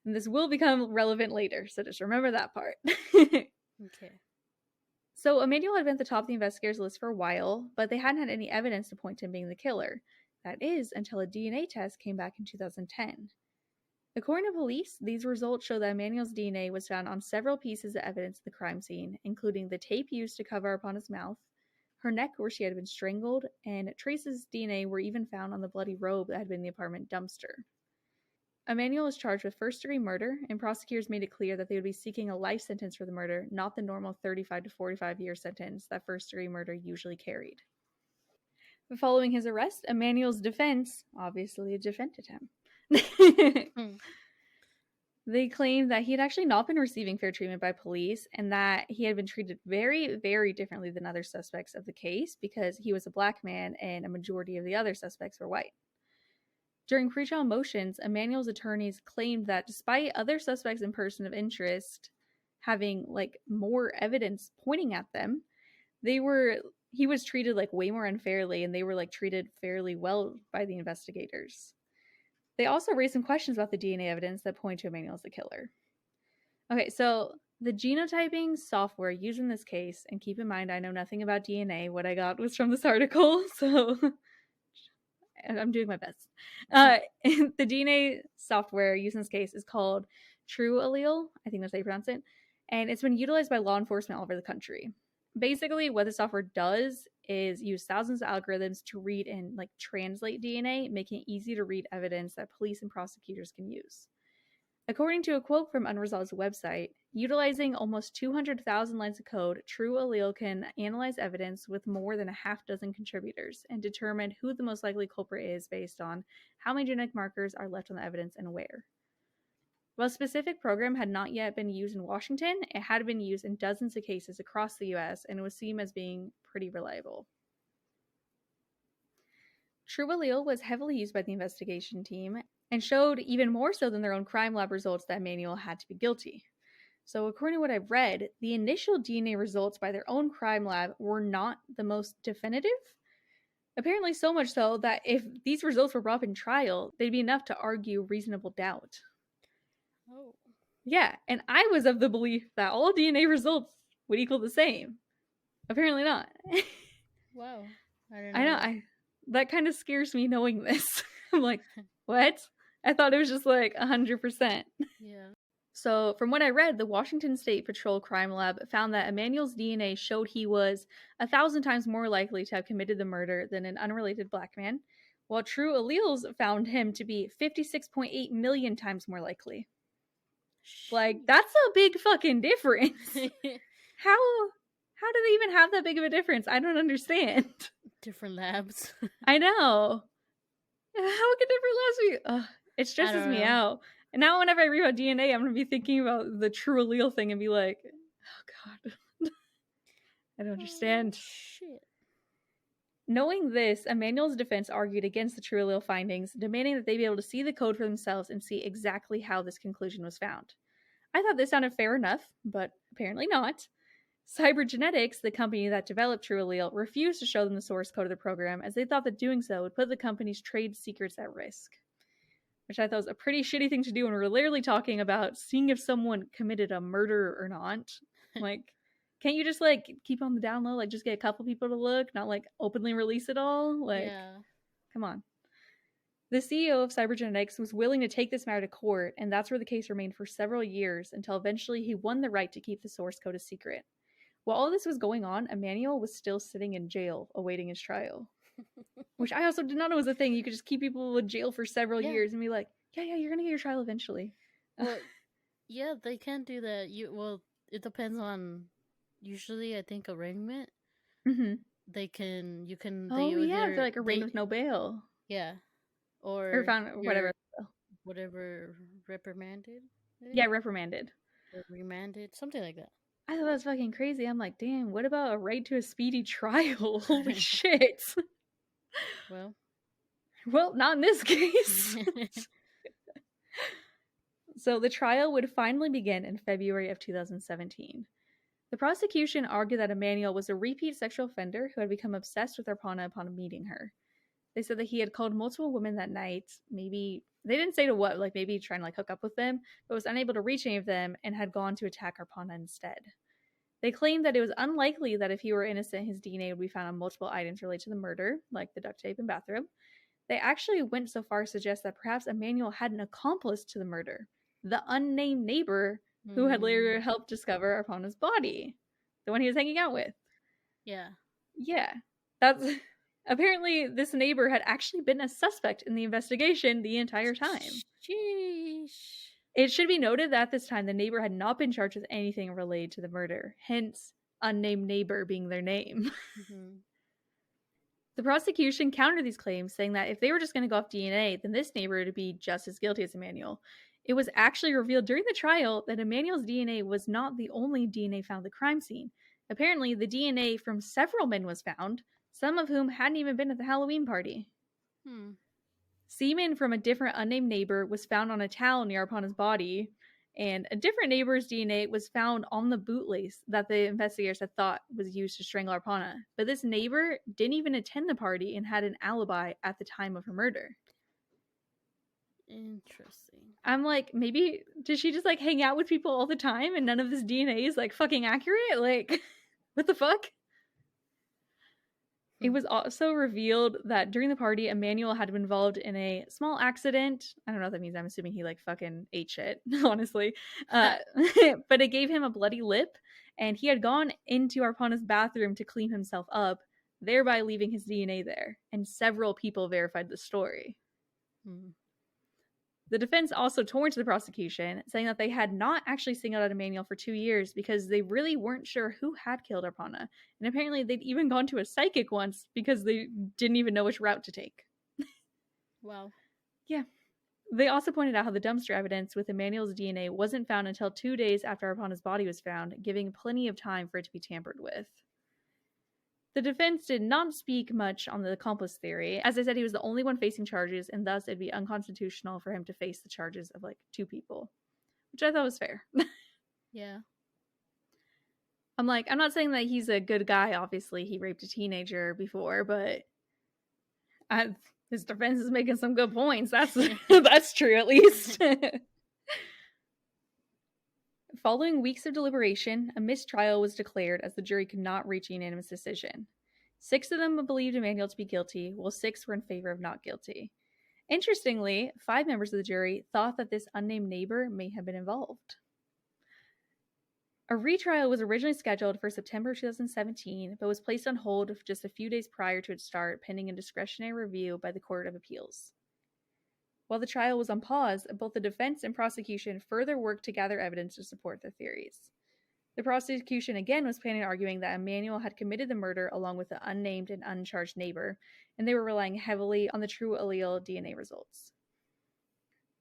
And this will become relevant later, so just remember that part. Okay. So Emmanuel had been at the top of the investigators' list for a while, but they hadn't had any evidence to point to him being the killer. That is, until a DNA test came back in 2010. According to police, these results show that Emmanuel's DNA was found on several pieces of evidence at the crime scene, including the tape used to cover Arpana's mouth, her neck where she had been strangled, and Trace's DNA were even found on the bloody robe that had been in the apartment dumpster. Emmanuel was charged with first-degree murder, and prosecutors made it clear that they would be seeking a life sentence for the murder, not the normal 35 to 45-year sentence that first-degree murder usually carried. But following his arrest, Emmanuel's defense obviously defended him. They claimed that he had actually not been receiving fair treatment by police and that he had been treated very, very differently than other suspects of the case because he was a black man and a majority of the other suspects were white. During pretrial motions, Emmanuel's attorneys claimed that despite other suspects and persons of interest having more evidence pointing at them, he was treated way more unfairly, and they were treated fairly well by the investigators. They also raised some questions about the DNA evidence that point to Emmanuel as the killer. Okay, so the genotyping software used in this case, and keep in mind I know nothing about DNA, what I got was from this article, so I'm doing my best. The DNA software used in this case is called True Allele. I think that's how you pronounce it. And it's been utilized by law enforcement all over the country. Basically, what the software does is use thousands of algorithms to read and translate DNA, making it easy to read evidence that police and prosecutors can use. According to a quote from Unresolved's website, utilizing almost 200,000 lines of code, True Allele can analyze evidence with more than a half dozen contributors and determine who the most likely culprit is based on how many genetic markers are left on the evidence and where. While a specific program had not yet been used in Washington, it had been used in dozens of cases across the U.S. and was seen as being pretty reliable. True Allele was heavily used by the investigation team and showed, even more so than their own crime lab results, that Emmanuel had to be guilty. So according to what I've read, the initial DNA results by their own crime lab were not the most definitive. Apparently so much so that if these results were brought up in trial, they'd be enough to argue reasonable doubt. Oh. Yeah, and I was of the belief that all DNA results would equal the same. Apparently not. Wow. I know. That kind of scares me knowing this. I'm like, what? I thought it was just 100%. Yeah. So from what I read, the Washington State Patrol Crime Lab found that Emmanuel's DNA showed he was 1,000 times more likely to have committed the murder than an unrelated black man, while True Allele's found him to be 56.8 million times more likely. That's a big fucking difference. How do they even have that big of a difference? I don't understand. Different labs. I know. How could different labs be? It stresses me out. And now whenever I read about DNA, I'm going to be thinking about the True Allele thing and be like, oh God. I don't understand. Shit. Knowing this, Emmanuel's defense argued against the True Allele findings, demanding that they be able to see the code for themselves and see exactly how this conclusion was found. I thought this sounded fair enough, but apparently not. Cybergenetics, the company that developed True Allele, refused to show them the source code of the program as they thought that doing so would put the company's trade secrets at risk. Which I thought was a pretty shitty thing to do when we're literally talking about seeing if someone committed a murder or not. Can't you just keep on the down low? Just get a couple people to look, not openly release it all? Yeah. Come on. The CEO of Cybergenetics was willing to take this matter to court, and that's where the case remained for several years until eventually he won the right to keep the source code a secret. While all this was going on, Emmanuel was still sitting in jail awaiting his trial. Which I also did not know was a thing. You could just keep people in jail for several years and be like, yeah, you're gonna get your trial eventually. Well, yeah, they can do that. It depends on, usually I think arraignment. Mm-hmm. You can. They're arraigned with no bail. Yeah. Or found whatever reprimanded. Yeah, reprimanded. Or remanded, something like that. I thought that was fucking crazy. I'm like, damn, what about a right to a speedy trial? Holy shit. Well, not in this case. So the trial would finally begin in February of 2017. The prosecution argued that Emmanuel was a repeat sexual offender who had become obsessed with Arpana upon meeting her. They said that he had called multiple women that night, maybe, they didn't say to what, maybe trying to hook up with them, but was unable to reach any of them and had gone to attack Arpana instead. They claimed that it was unlikely that if he were innocent, his DNA would be found on multiple items related to the murder, like the duct tape and bathrobe. They actually went so far as to suggest that perhaps Emmanuel had an accomplice to the murder, the unnamed neighbor who had later helped discover Arpana's body, the one he was hanging out with. Yeah. That's apparently this neighbor had actually been a suspect in the investigation the entire time. It should be noted that at this time, the neighbor had not been charged with anything related to the murder, hence unnamed neighbor being their name. Mm-hmm. The prosecution countered these claims, saying that if they were just going to go off DNA, then this neighbor would be just as guilty as Emmanuel. It was actually revealed during the trial that Emmanuel's DNA was not the only DNA found at the crime scene. Apparently, the DNA from several men was found, some of whom hadn't even been at the Halloween party. Semen from a different unnamed neighbor was found on a towel near Arpana's body, and a different neighbor's DNA was found on the bootlace that the investigators had thought was used to strangle Arpana. But this neighbor didn't even attend the party and had an alibi at the time of her murder. Interesting. I'm like, maybe did she just like hang out with people all the time and none of this DNA is like fucking accurate? Like, what the fuck? It was also revealed that during the party, Emmanuel had been involved in a small accident. I don't know what that means. I'm assuming he like fucking ate shit, honestly. But it gave him a bloody lip, and he had gone into Arpana's bathroom to clean himself up, thereby leaving his DNA there. And several people verified the story. The defense also turned to the prosecution, saying that they had not actually singled out Emmanuel for 2 years because they really weren't sure who had killed Arpana. And apparently they'd even gone to a psychic once because they didn't even know which route to take. Wow. Yeah. They also pointed out how the dumpster evidence with Emmanuel's DNA wasn't found until 2 days after Arpana's body was found, giving plenty of time for it to be tampered with. The defense did not speak much on the accomplice theory. As I said, he was the only one facing charges, and thus it'd be unconstitutional for him to face the charges of like 2 people, which I thought was fair. Yeah. I'm like, I'm not saying that he's a good guy. Obviously, he raped a teenager before, but his defense is making some good points. That's true, at least. Following weeks of deliberation, a mistrial was declared as the jury could not reach a unanimous decision. 6 of them believed Emmanuel to be guilty, while 6 were in favor of not guilty. Interestingly, 5 members of the jury thought that this unnamed neighbor may have been involved. A retrial was originally scheduled for September 2017, but was placed on hold just a few days prior to its start, pending a discretionary review by the Court of Appeals. While the trial was on pause, both the defense and prosecution further worked to gather evidence to support their theories. The prosecution again was planning on arguing that Emmanuel had committed the murder along with the unnamed and uncharged neighbor, and they were relying heavily on the true allele DNA results.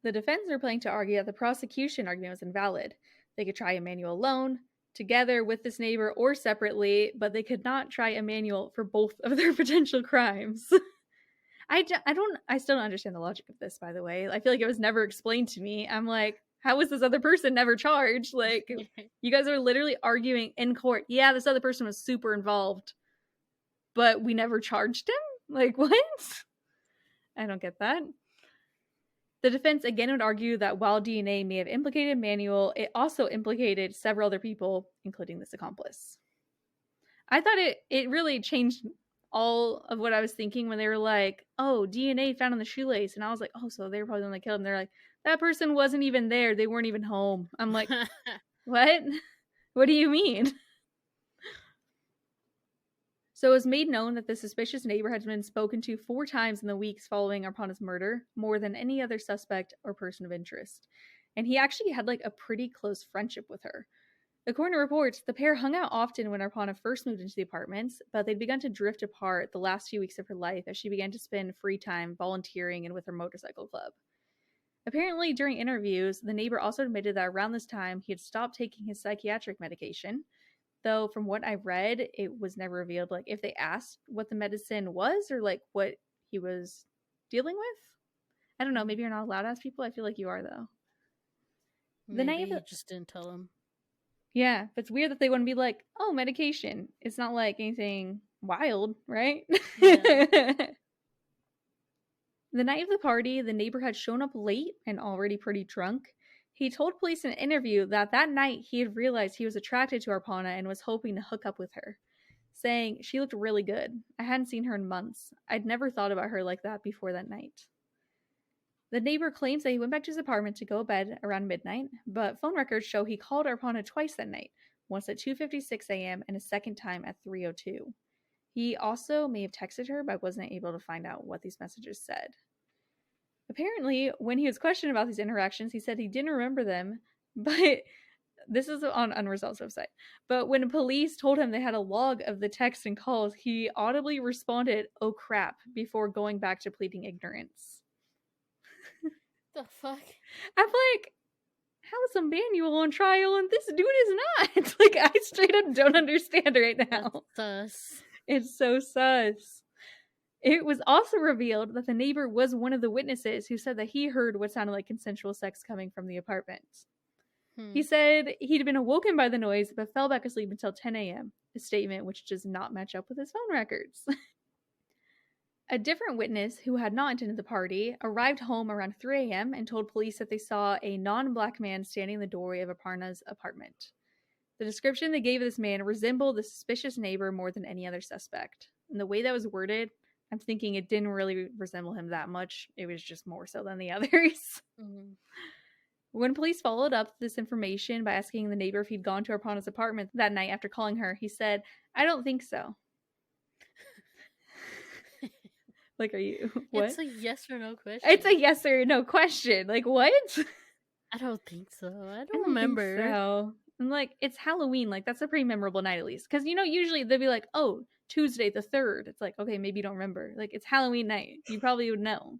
The defense were planning to argue that the prosecution argument was invalid. They could try Emmanuel alone, together with this neighbor, or separately, but they could not try Emmanuel for both of their potential crimes. I still don't understand the logic of this, by the way. I feel like it was never explained to me. I'm like, how was this other person never charged? Like, you guys are literally arguing in court. Yeah, this other person was super involved, but we never charged him? Like, what? I don't get that. The defense again would argue that while DNA may have implicated Emmanuel, it also implicated several other people, including this accomplice. I thought it really changed all of what I was thinking when they were like, oh, DNA found on the shoelace. And I was like, oh, so they were probably the one that killed him. They're like, that person wasn't even there. They weren't even home. I'm like, what? What do you mean? So it was made known that the suspicious neighbor had been spoken to 4 times in the weeks following Arpana's murder, more than any other suspect or person of interest. And he actually had like a pretty close friendship with her. According to reports, the pair hung out often when Arpana first moved into the apartments, but they'd begun to drift apart the last few weeks of her life as she began to spend free time volunteering and with her motorcycle club. Apparently, during interviews, the neighbor also admitted that around this time he had stopped taking his psychiatric medication, though from what I read, it was never revealed like if they asked what the medicine was or like what he was dealing with. I don't know, maybe you're not allowed to ask people. I feel like you are, though. Maybe you just didn't tell him. Yeah, but it's weird that they wouldn't be like, oh, medication. It's not like anything wild, right? Yeah. The night of the party, the neighbor had shown up late and already pretty drunk. He told police in an interview that night he had realized he was attracted to Arpana and was hoping to hook up with her, saying, she looked really good. I hadn't seen her in months. I'd never thought about her like that before that night. The neighbor claims that he went back to his apartment to go to bed around midnight, but phone records show he called Arpana twice that night, once at 2:56 a.m. and a second time at 3:02. He also may have texted her, but wasn't able to find out what these messages said. Apparently, when he was questioned about these interactions, he said he didn't remember them, but this is on Unresolved's website. But when police told him they had a log of the texts and calls, he audibly responded, "Oh crap," before going back to pleading ignorance. The fuck? I'm like, how's a manual on trial and this dude is not? Like, I straight up don't understand right now. That's sus. It's so sus. It was also revealed that the neighbor was one of the witnesses who said that he heard what sounded like consensual sex coming from the apartment. He said he'd been awoken by the noise but fell back asleep until 10 a.m., a statement which does not match up with his phone records. A different witness, who had not attended the party, arrived home around 3 a.m. and told police that they saw a non-black man standing in the doorway of Arpana's apartment. The description they gave of this man resembled the suspicious neighbor more than any other suspect. And the way that was worded, I'm thinking it didn't really resemble him that much. It was just more so than the others. Mm-hmm. When police followed up this information by asking the neighbor if he'd gone to Arpana's apartment that night after calling her, he said, "I don't think so." Like, are you, what? It's a yes or no question. It's a yes or no question. Like, what? I don't think so. I don't remember. Think so. And like, it's Halloween. Like, that's a pretty memorable night at least. Because, you know, usually they'll be like, oh, Tuesday the 3rd. It's like, okay, maybe you don't remember. Like, it's Halloween night. You probably would know.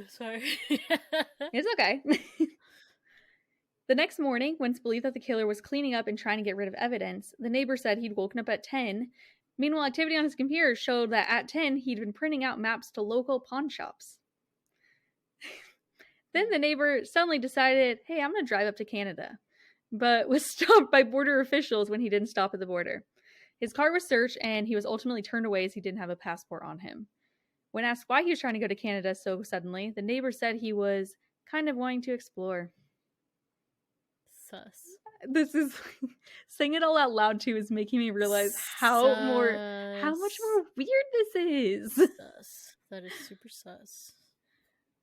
Sorry. It's okay. The next morning, when it's believed that the killer was cleaning up and trying to get rid of evidence, the neighbor said he'd woken up at 10. Meanwhile, activity on his computer showed that at 10, he'd been printing out maps to local pawn shops. Then the neighbor suddenly decided, hey, I'm going to drive up to Canada, but was stopped by border officials when he didn't stop at the border. His car was searched, and he was ultimately turned away as he didn't have a passport on him. When asked why he was trying to go to Canada so suddenly, the neighbor said he was kind of wanting to explore. Sus. This is saying it all out loud too is making me realize how much more weird this is. Sus. That is super sus.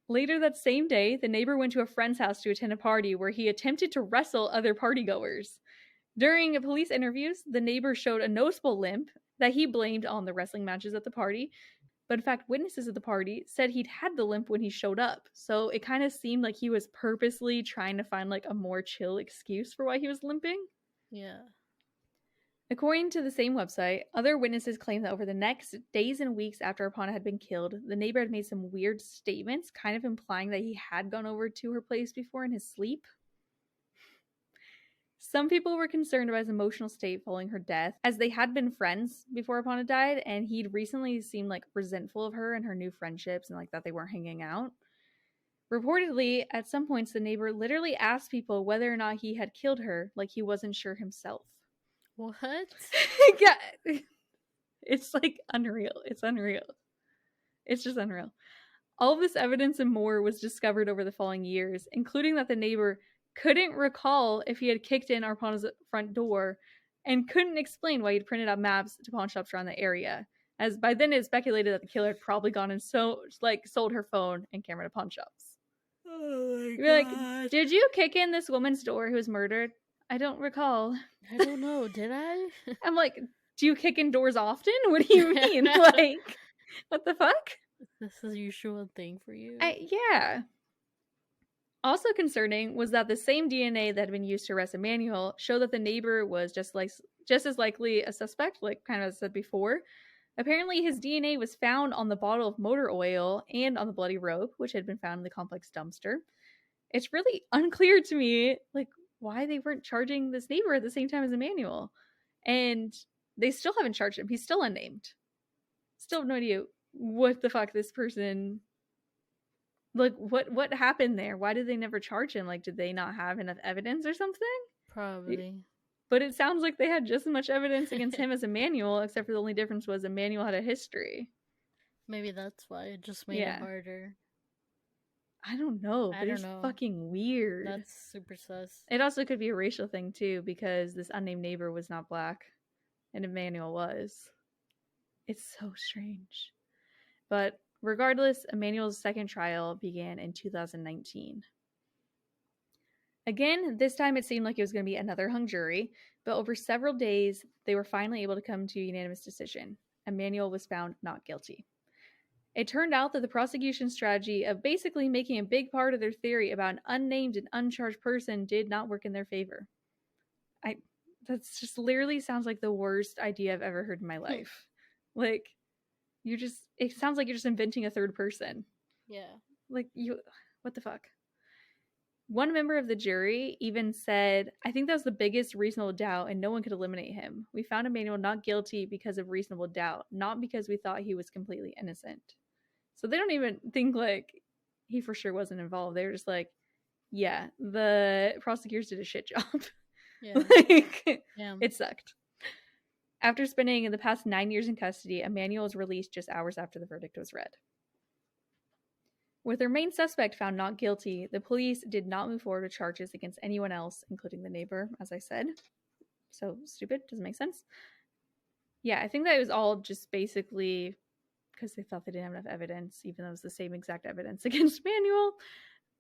Later that same day, the neighbor went to a friend's house to attend a party where he attempted to wrestle other partygoers. During police interviews, the neighbor showed a noticeable limp that he blamed on the wrestling matches at the party. But in fact, witnesses at the party said he'd had the limp when he showed up. So it kind of seemed like he was purposely trying to find like a more chill excuse for why he was limping. Yeah. According to the same website, other witnesses claim that over the next days and weeks after Arpana had been killed, the neighbor had made some weird statements, kind of implying that he had gone over to her place before in his sleep. Some people were concerned about his emotional state following her death, as they had been friends before Arpana died, and he'd recently seemed like resentful of her and her new friendships and like that they weren't hanging out. Reportedly, at some points, the neighbor literally asked people whether or not he had killed her, like he wasn't sure himself. What? Yeah. It's like unreal. It's unreal. It's just unreal. All of this evidence and more was discovered over the following years, including that the neighbor couldn't recall if he had kicked in Arpana's front door and couldn't explain why he'd printed out maps to pawn shops around the area, as by then it speculated that the killer had probably gone and sold her phone and camera to pawn shops. Oh my You're god. like, did you kick in this woman's door who was murdered? I don't recall. I don't know, did I? I'm like, do you kick in doors often? What do you mean? Like, what the fuck? This is a usual thing for you. Yeah. Also concerning was that the same DNA that had been used to arrest Emmanuel showed that the neighbor was just as likely a suspect, like kind of as I said before. Apparently, his DNA was found on the bottle of motor oil and on the bloody rope, which had been found in the complex dumpster. It's really unclear to me, like, why they weren't charging this neighbor at the same time as Emmanuel. And they still haven't charged him. He's still unnamed. Still have no idea what the fuck this person... Like, what happened there? Why did they never charge him? Like, did they not have enough evidence or something? Probably. But it sounds like they had just as much evidence against him as Emmanuel, except for the only difference was Emmanuel had a history. Maybe that's why it just made it harder. I don't know, but it's fucking weird. That's super sus. It also could be a racial thing, too, because this unnamed neighbor was not black, and Emmanuel was. It's so strange. But regardless, Emmanuel's second trial began in 2019. Again, this time it seemed like it was going to be another hung jury, but over several days, they were finally able to come to a unanimous decision. Emmanuel was found not guilty. It turned out that the prosecution's strategy of basically making a big part of their theory about an unnamed and uncharged person did not work in their favor. That's just literally sounds like the worst idea I've ever heard in my life. Like, it sounds like you're just inventing a third person. Yeah. Like, what the fuck? One member of the jury even said, I think that was the biggest reasonable doubt and no one could eliminate him. We found Emmanuel not guilty because of reasonable doubt, not because we thought he was completely innocent. So they don't even think, like, he for sure wasn't involved. They were just like, yeah, the prosecutors did a shit job. Yeah. Like, yeah. It sucked. After spending the past 9 years in custody, Emmanuel was released just hours after the verdict was read. With their main suspect found not guilty, the police did not move forward with charges against anyone else, including the neighbor, as I said. So stupid, doesn't make sense. Yeah, I think that it was all just basically because they thought they didn't have enough evidence, even though it was the same exact evidence against Emmanuel.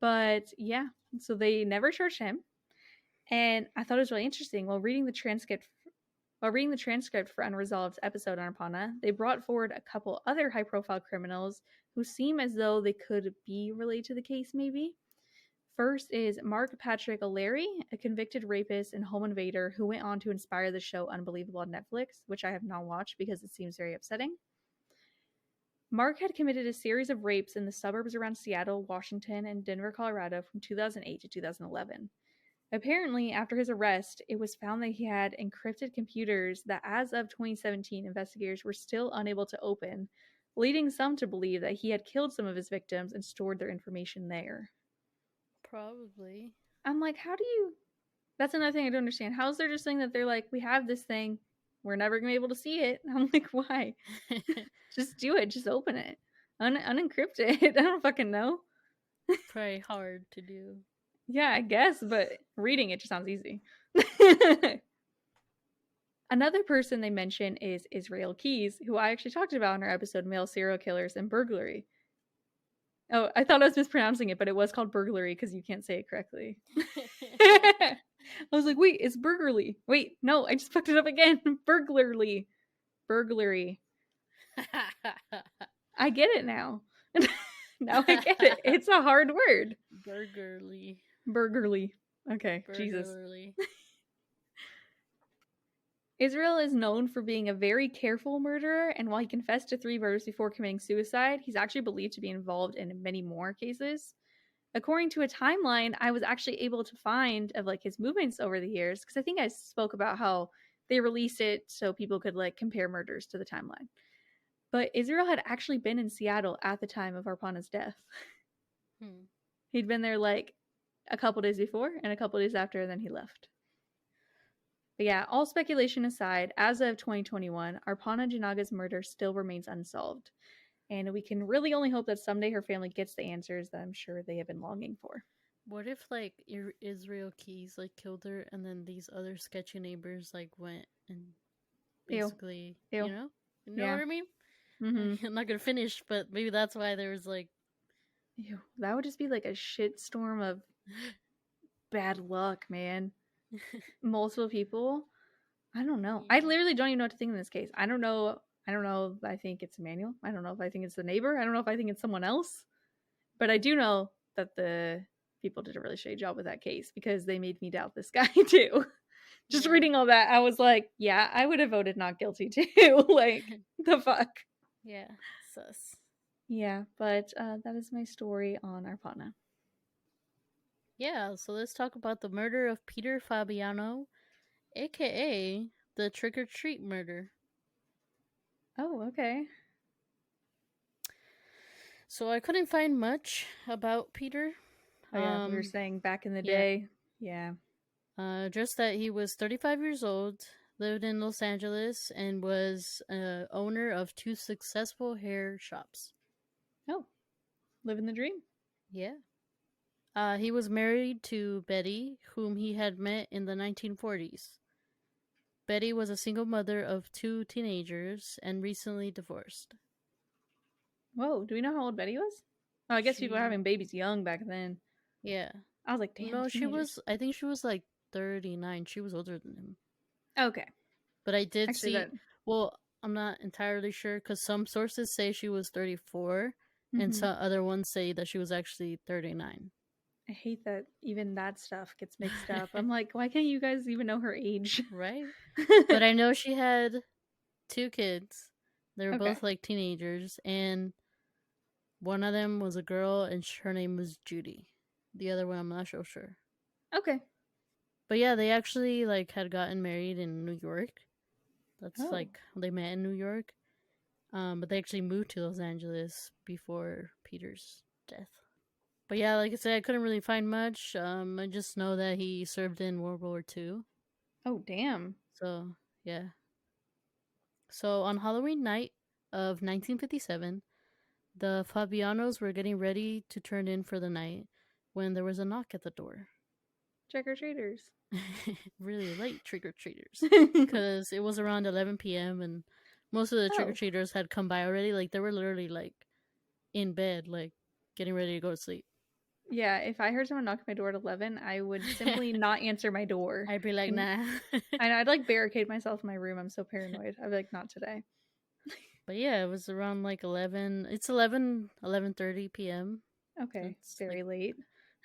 But yeah, so they never charged him. And I thought it was really interesting. While reading the transcript for Unresolved's episode on Arpana, they brought forward a couple other high-profile criminals who seem as though they could be related to the case, maybe. First is Mark Patrick O'Leary, a convicted rapist and home invader who went on to inspire the show Unbelievable on Netflix, which I have not watched because it seems very upsetting. Mark had committed a series of rapes in the suburbs around Seattle, Washington, and Denver, Colorado from 2008 to 2011. Apparently, after his arrest, it was found that he had encrypted computers that, as of 2017, investigators were still unable to open, leading some to believe that he had killed some of his victims and stored their information there. Probably. I'm like, how do you... That's another thing I don't understand. How is there just saying that they're like, we have this thing, we're never going to be able to see it? I'm like, why? Just do it. Just open it. Unencrypt it. I don't fucking know. Probably hard to do. Yeah, I guess, but reading it just sounds easy. Another person they mention is Israel Keys, who I actually talked about in our episode Male Serial Killers and Burglary. Oh, I thought I was mispronouncing it, but it was called burglary because you can't say it correctly. I was like, wait, it's burglary. Wait, no, I just fucked it up again. Burglary. I get it now. Now I get it. It's a hard word. Burglary. Okay, Jesus. Israel is known for being a very careful murderer, and while he confessed to 3 murders before committing suicide, he's actually believed to be involved in many more cases. According to a timeline I was actually able to find of like his movements over the years, because I think I spoke about how they released it so people could like compare murders to the timeline. But Israel had actually been in Seattle at the time of Arpana's death. He'd been there like a couple days before and a couple days after, and then he left. But yeah, all speculation aside, as of 2021, Arpana Jinaga's murder still remains unsolved. And we can really only hope that someday her family gets the answers that I'm sure they have been longing for. What if, like, Israel Keys, like, killed her, and then these other sketchy neighbors, like, went and basically, Ew. you know? You know what I mean? Mm-hmm. I'm not gonna finish, but maybe that's why there was, like... Ew, that would just be, like, a shitstorm of bad luck, man. Multiple people. I don't know. I literally don't even know what to think in this case. I don't know if I think it's Emmanuel. I don't know if I think it's the neighbor. I don't know if I think it's someone else. But I do know that the people did a really shitty job with that case because they made me doubt this guy too. Just reading all that, I was like, yeah, I would have voted not guilty too. Like, the fuck. Yeah, sus. Yeah, but that is my story on Arpana. Yeah, so let's talk about the murder of Peter Fabiano, aka the trick-or-treat murder. Oh, okay. So I couldn't find much about Peter. Oh, yeah, we were saying back in the day. Yeah. Just that he was 35 years old, lived in Los Angeles, and was owner of 2 successful hair shops. Oh, living the dream. Yeah. He was married to Betty, whom he had met in the 1940s. Betty was a single mother of 2 teenagers and recently divorced. Whoa, do we know how old Betty was? Oh, I guess people were having babies young back then. Yeah. I was like, damn. No, I think she was like 39. She was older than him. Okay. But I did see that. Well, I'm not entirely sure because some sources say she was 34 and Mhm. some other ones say that she was actually 39. I hate that even that stuff gets mixed up. I'm like, why can't you guys even know her age? Right? But I know she had 2 kids. They were Okay. both like teenagers, and one of them was a girl, and her name was Judy. The other one, I'm not so sure. Okay. But yeah, they actually like had gotten married in New York. That's Oh. like they met in New York. But they actually moved to Los Angeles before Peter's death. But yeah, like I said, I couldn't really find much. I just know that he served in World War II. Oh, damn. So yeah. So on Halloween night of 1957, the Fabianos were getting ready to turn in for the night when there was a knock at the door. Trick-or-treaters. Really late trick-or-treaters. Because it was around 11 p.m. and most of the trick-or-treaters had come by already. Like, they were literally, like, in bed, like, getting ready to go to sleep. Yeah, if I heard someone knock at my door at 11, I would simply not answer my door. I'd be like, nah. I'd, like, barricade myself in my room. I'm so paranoid. I'd be like, not today. But yeah, it was around, like, 11. It's 11:30 p.m. Okay, It's very like, late.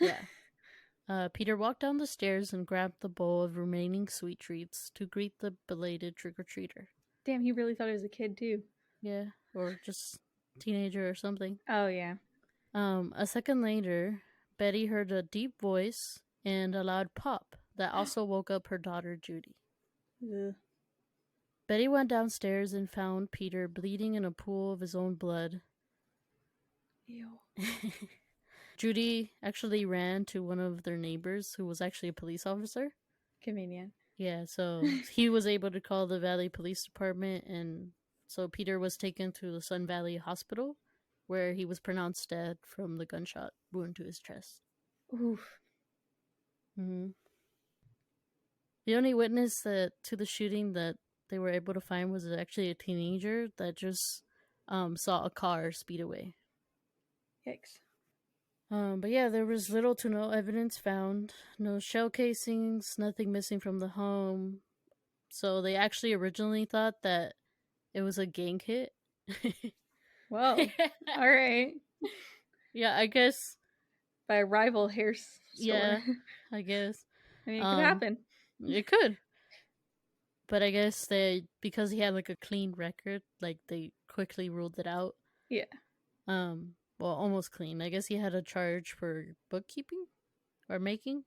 Yeah. Peter walked down the stairs and grabbed the bowl of remaining sweet treats to greet the belated trick-or-treater. Damn, he really thought he was a kid, too. Yeah, or just teenager or something. Oh, yeah. A second later, Betty heard a deep voice and a loud pop that also woke up her daughter, Judy. Ugh. Betty went downstairs and found Peter bleeding in a pool of his own blood. Ew. Judy actually ran to one of their neighbors who was actually a police officer. Convenient. Yeah, so he was able to call the Valley Police Department, and so Peter was taken to the Sun Valley Hospital, where he was pronounced dead from the gunshot wound to his chest. Oof. Mm-hmm. The only witness to the shooting that they were able to find was actually a teenager that just saw a car speed away. Yikes. But yeah, there was little to no evidence found. No shell casings, nothing missing from the home. So they actually originally thought that it was a gang hit. Whoa. All right. Yeah, I guess. By a rival hair store. Yeah, I guess. I mean, it could happen. It could. But I guess because he had like a clean record, like they quickly ruled it out. Yeah. Well, almost clean. I guess he had a charge for bookkeeping or making.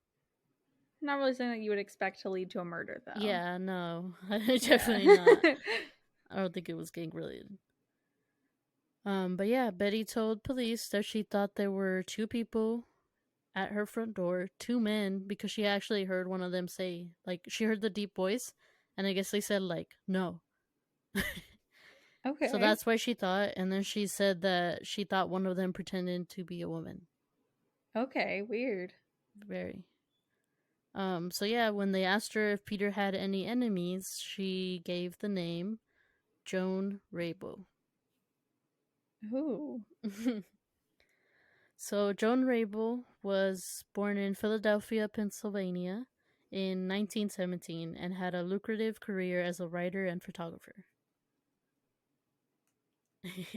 Not really something that you would expect to lead to a murder, though. Yeah, no, definitely not. I don't think it was gang related. But yeah, Betty told police that she thought there were 2 people at her front door, 2 men, because she actually heard one of them say, like, she heard the deep voice, and I guess they said, like, no. Okay. So that's why she thought, and then she said that she thought one of them pretended to be a woman. Okay, weird. Very. So yeah, when they asked her if Peter had any enemies, she gave the name Joan Rabel. Ooh. So Joan Rabel was born in Philadelphia, Pennsylvania in 1917 and had a lucrative career as a writer and photographer.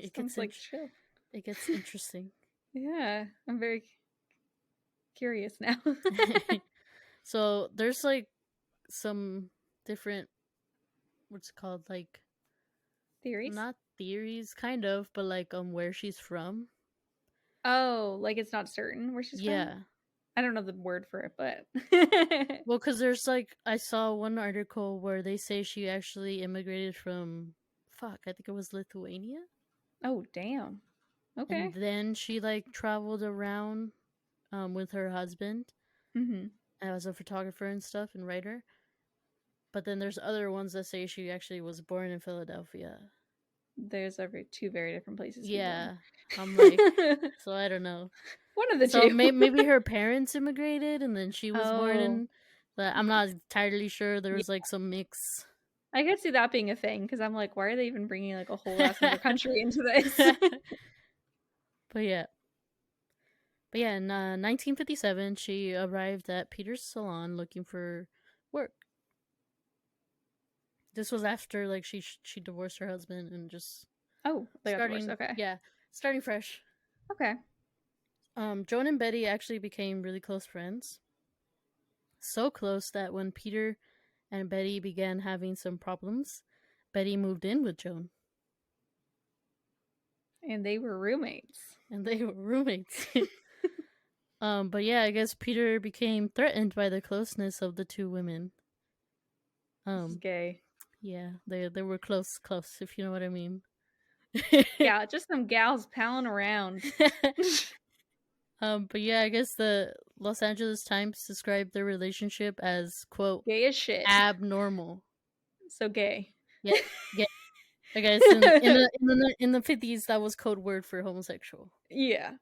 It gets interesting. Yeah, I'm very curious now. So there's like some different, what's it called, like Theories? not theories, kind of, but like where she's from. Oh, like it's not certain where she's from? I don't know the word for it, but well, because there's like, I saw one article where they say she actually immigrated from, I think it was Lithuania. Oh, damn. Okay. And then she like traveled around with her husband as a photographer and stuff and writer. But then there's other ones that say she actually was born in Philadelphia. There's 2 very different places. Yeah, I'm like, so I don't know. One of the 2. So maybe her parents immigrated and then she was born in. But I'm not entirely sure. There was like some mix. I could see that being a thing because I'm like, why are they even bringing like a whole ass other country into this? But yeah, in 1957, she arrived at Peter's salon looking for work. this was after like she divorced her husband and just they got starting divorced. Okay. yeah, starting fresh. Okay. Joan and Betty actually became really close friends. So close that when Peter and Betty began having some problems, Betty moved in with Joan. And they were roommates. But yeah, I guess Peter became threatened by the closeness of the two women. This is gay. Yeah, they were close, if you know what I mean. Yeah, just some gals palling around. But yeah, I guess the Los Angeles Times described their relationship as, quote, gay as shit. Abnormal. So gay. Yeah. I guess in the 50s, that was code word for homosexual. Yeah.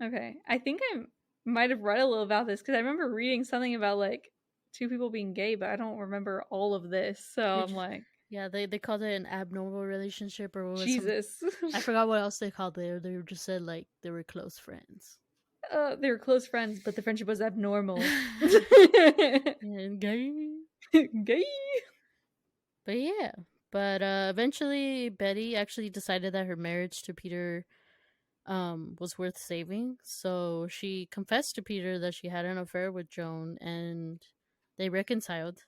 Okay. I think I might have read a little about this because I remember reading something about like two people being gay, but I don't remember all of this. So I'm like, yeah, they called it an abnormal relationship or what was Jesus. I forgot what else they called it. They just said like they were close friends. They were close friends, but the friendship was abnormal. And gay. Gay. But yeah. But eventually Betty actually decided that her marriage to Peter was worth saving. So she confessed to Peter that she had an affair with Joan and they reconciled.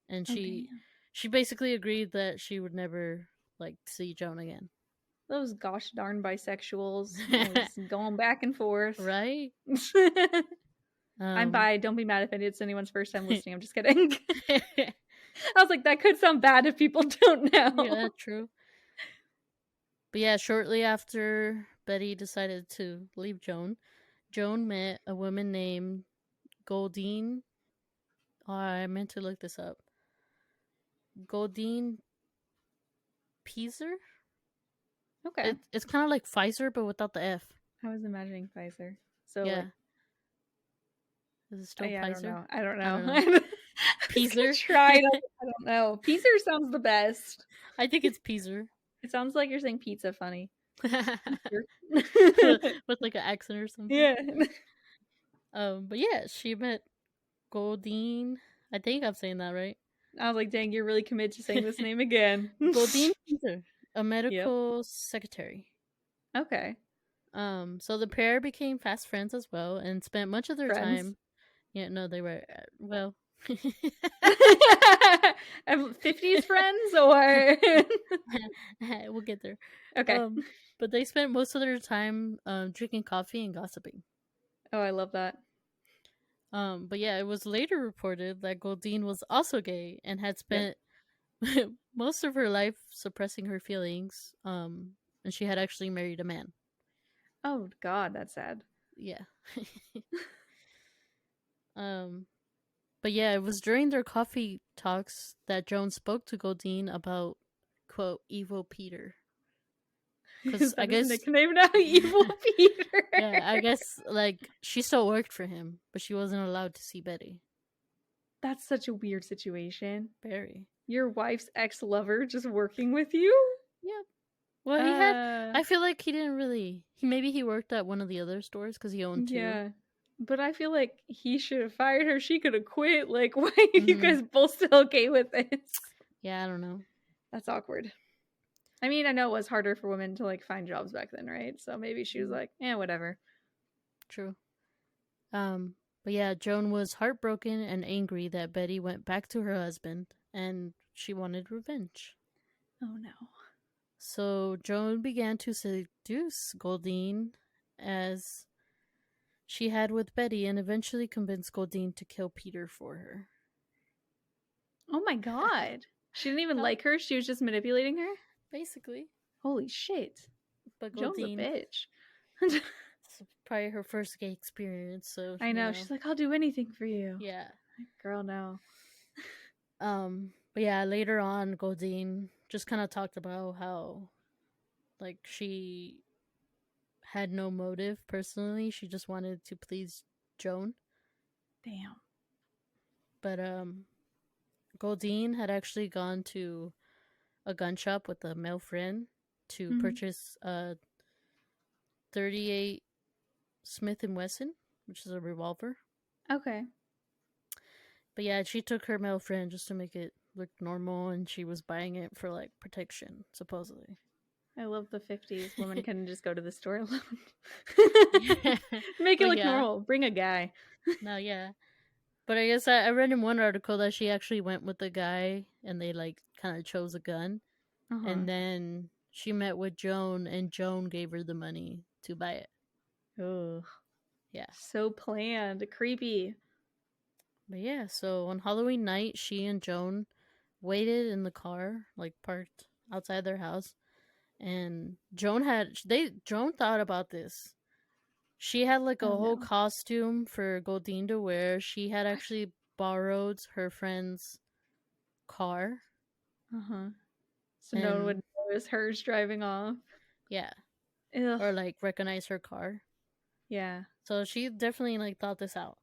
And she basically agreed that she would never like see Joan again. Those gosh darn bisexuals always going back and forth. Right? I'm bi. Don't be mad if it's anyone's first time listening. I'm just kidding. I was like, that could sound bad if people don't know. Yeah, that's true. But yeah, shortly after Betty decided to leave Joan met a woman named Goldine. Oh, I meant to look this up. Goldine Pieser? Okay. It's kind of like Pfizer, but without the F. I was imagining Pfizer. So yeah. Like, is it still Pfizer? I don't know. Peaser? I don't know. Peaser sounds the best. I think it's Peaser. It sounds like you're saying pizza funny. With like an accent or something. Yeah. But yeah, she met Goldine. I think I'm saying that right. I was like, dang, you're really committed to saying this name again. Goldine Peaser, a medical secretary. Okay. So the pair became fast friends as well and spent much of their time. Yeah, no, they were well. 50s friends or we'll get there. Okay. But they spent most of their time drinking coffee and gossiping. Oh, I love that. But yeah, it was later reported that Goldine was also gay and had spent most of her life suppressing her feelings. And she had actually married a man. Oh God, that's sad. Yeah. But yeah, it was during their coffee talks that Joan spoke to Goldine about, quote, evil Peter. Because I guess nickname now, evil Peter. Yeah, I guess like she still worked for him, but she wasn't allowed to see Betty. That's such a weird situation. Very. Your wife's ex-lover just working with you? Yep. Well, he had. I feel like he didn't really. Maybe he worked at one of the other stores because he owned two. Yeah. But I feel like he should have fired her. She could have quit. Like, why are you guys both still okay with this? Yeah, I don't know. That's awkward. I mean, I know it was harder for women to, like, find jobs back then, right? So maybe she was like, whatever. True. But yeah, Joan was heartbroken and angry that Betty went back to her husband, and she wanted revenge. Oh, no. So Joan began to seduce Goldine as she had with Betty and eventually convinced Goldine to kill Peter for her. Oh my God. She didn't even like her? She was just manipulating her? Basically. Holy shit. But Joan's a bitch. It's probably her first gay experience, so I know. She's like, I'll do anything for you. Yeah. Girl, no. But yeah, later on, Goldine just kind of talked about how, like, she had no motive personally. She just wanted to please Joan. Damn. But Goldine had actually gone to a gun shop with a male friend to purchase a 38 Smith & Wesson, which is a revolver. Okay. But yeah, she took her male friend just to make it looked normal, and she was buying it for like protection, supposedly. I love the 50s. Women couldn't just go to the store alone. Yeah. Make it But look yeah. normal. Bring a guy. No, yeah. But I guess I read in one article that she actually went with the guy, and they like kind of chose a gun, and then she met with Joan, and Joan gave her the money to buy it. Oh, Yeah. so planned. Creepy. But yeah, so on Halloween night, she and Joan waited in the car, like parked outside their house, and Joan thought about this. She had like a whole costume for Goldine to wear. She had actually borrowed her friend's car. So no one would know it was hers driving off. Yeah. Ugh. Or like recognize her car. Yeah. So she definitely like thought this out.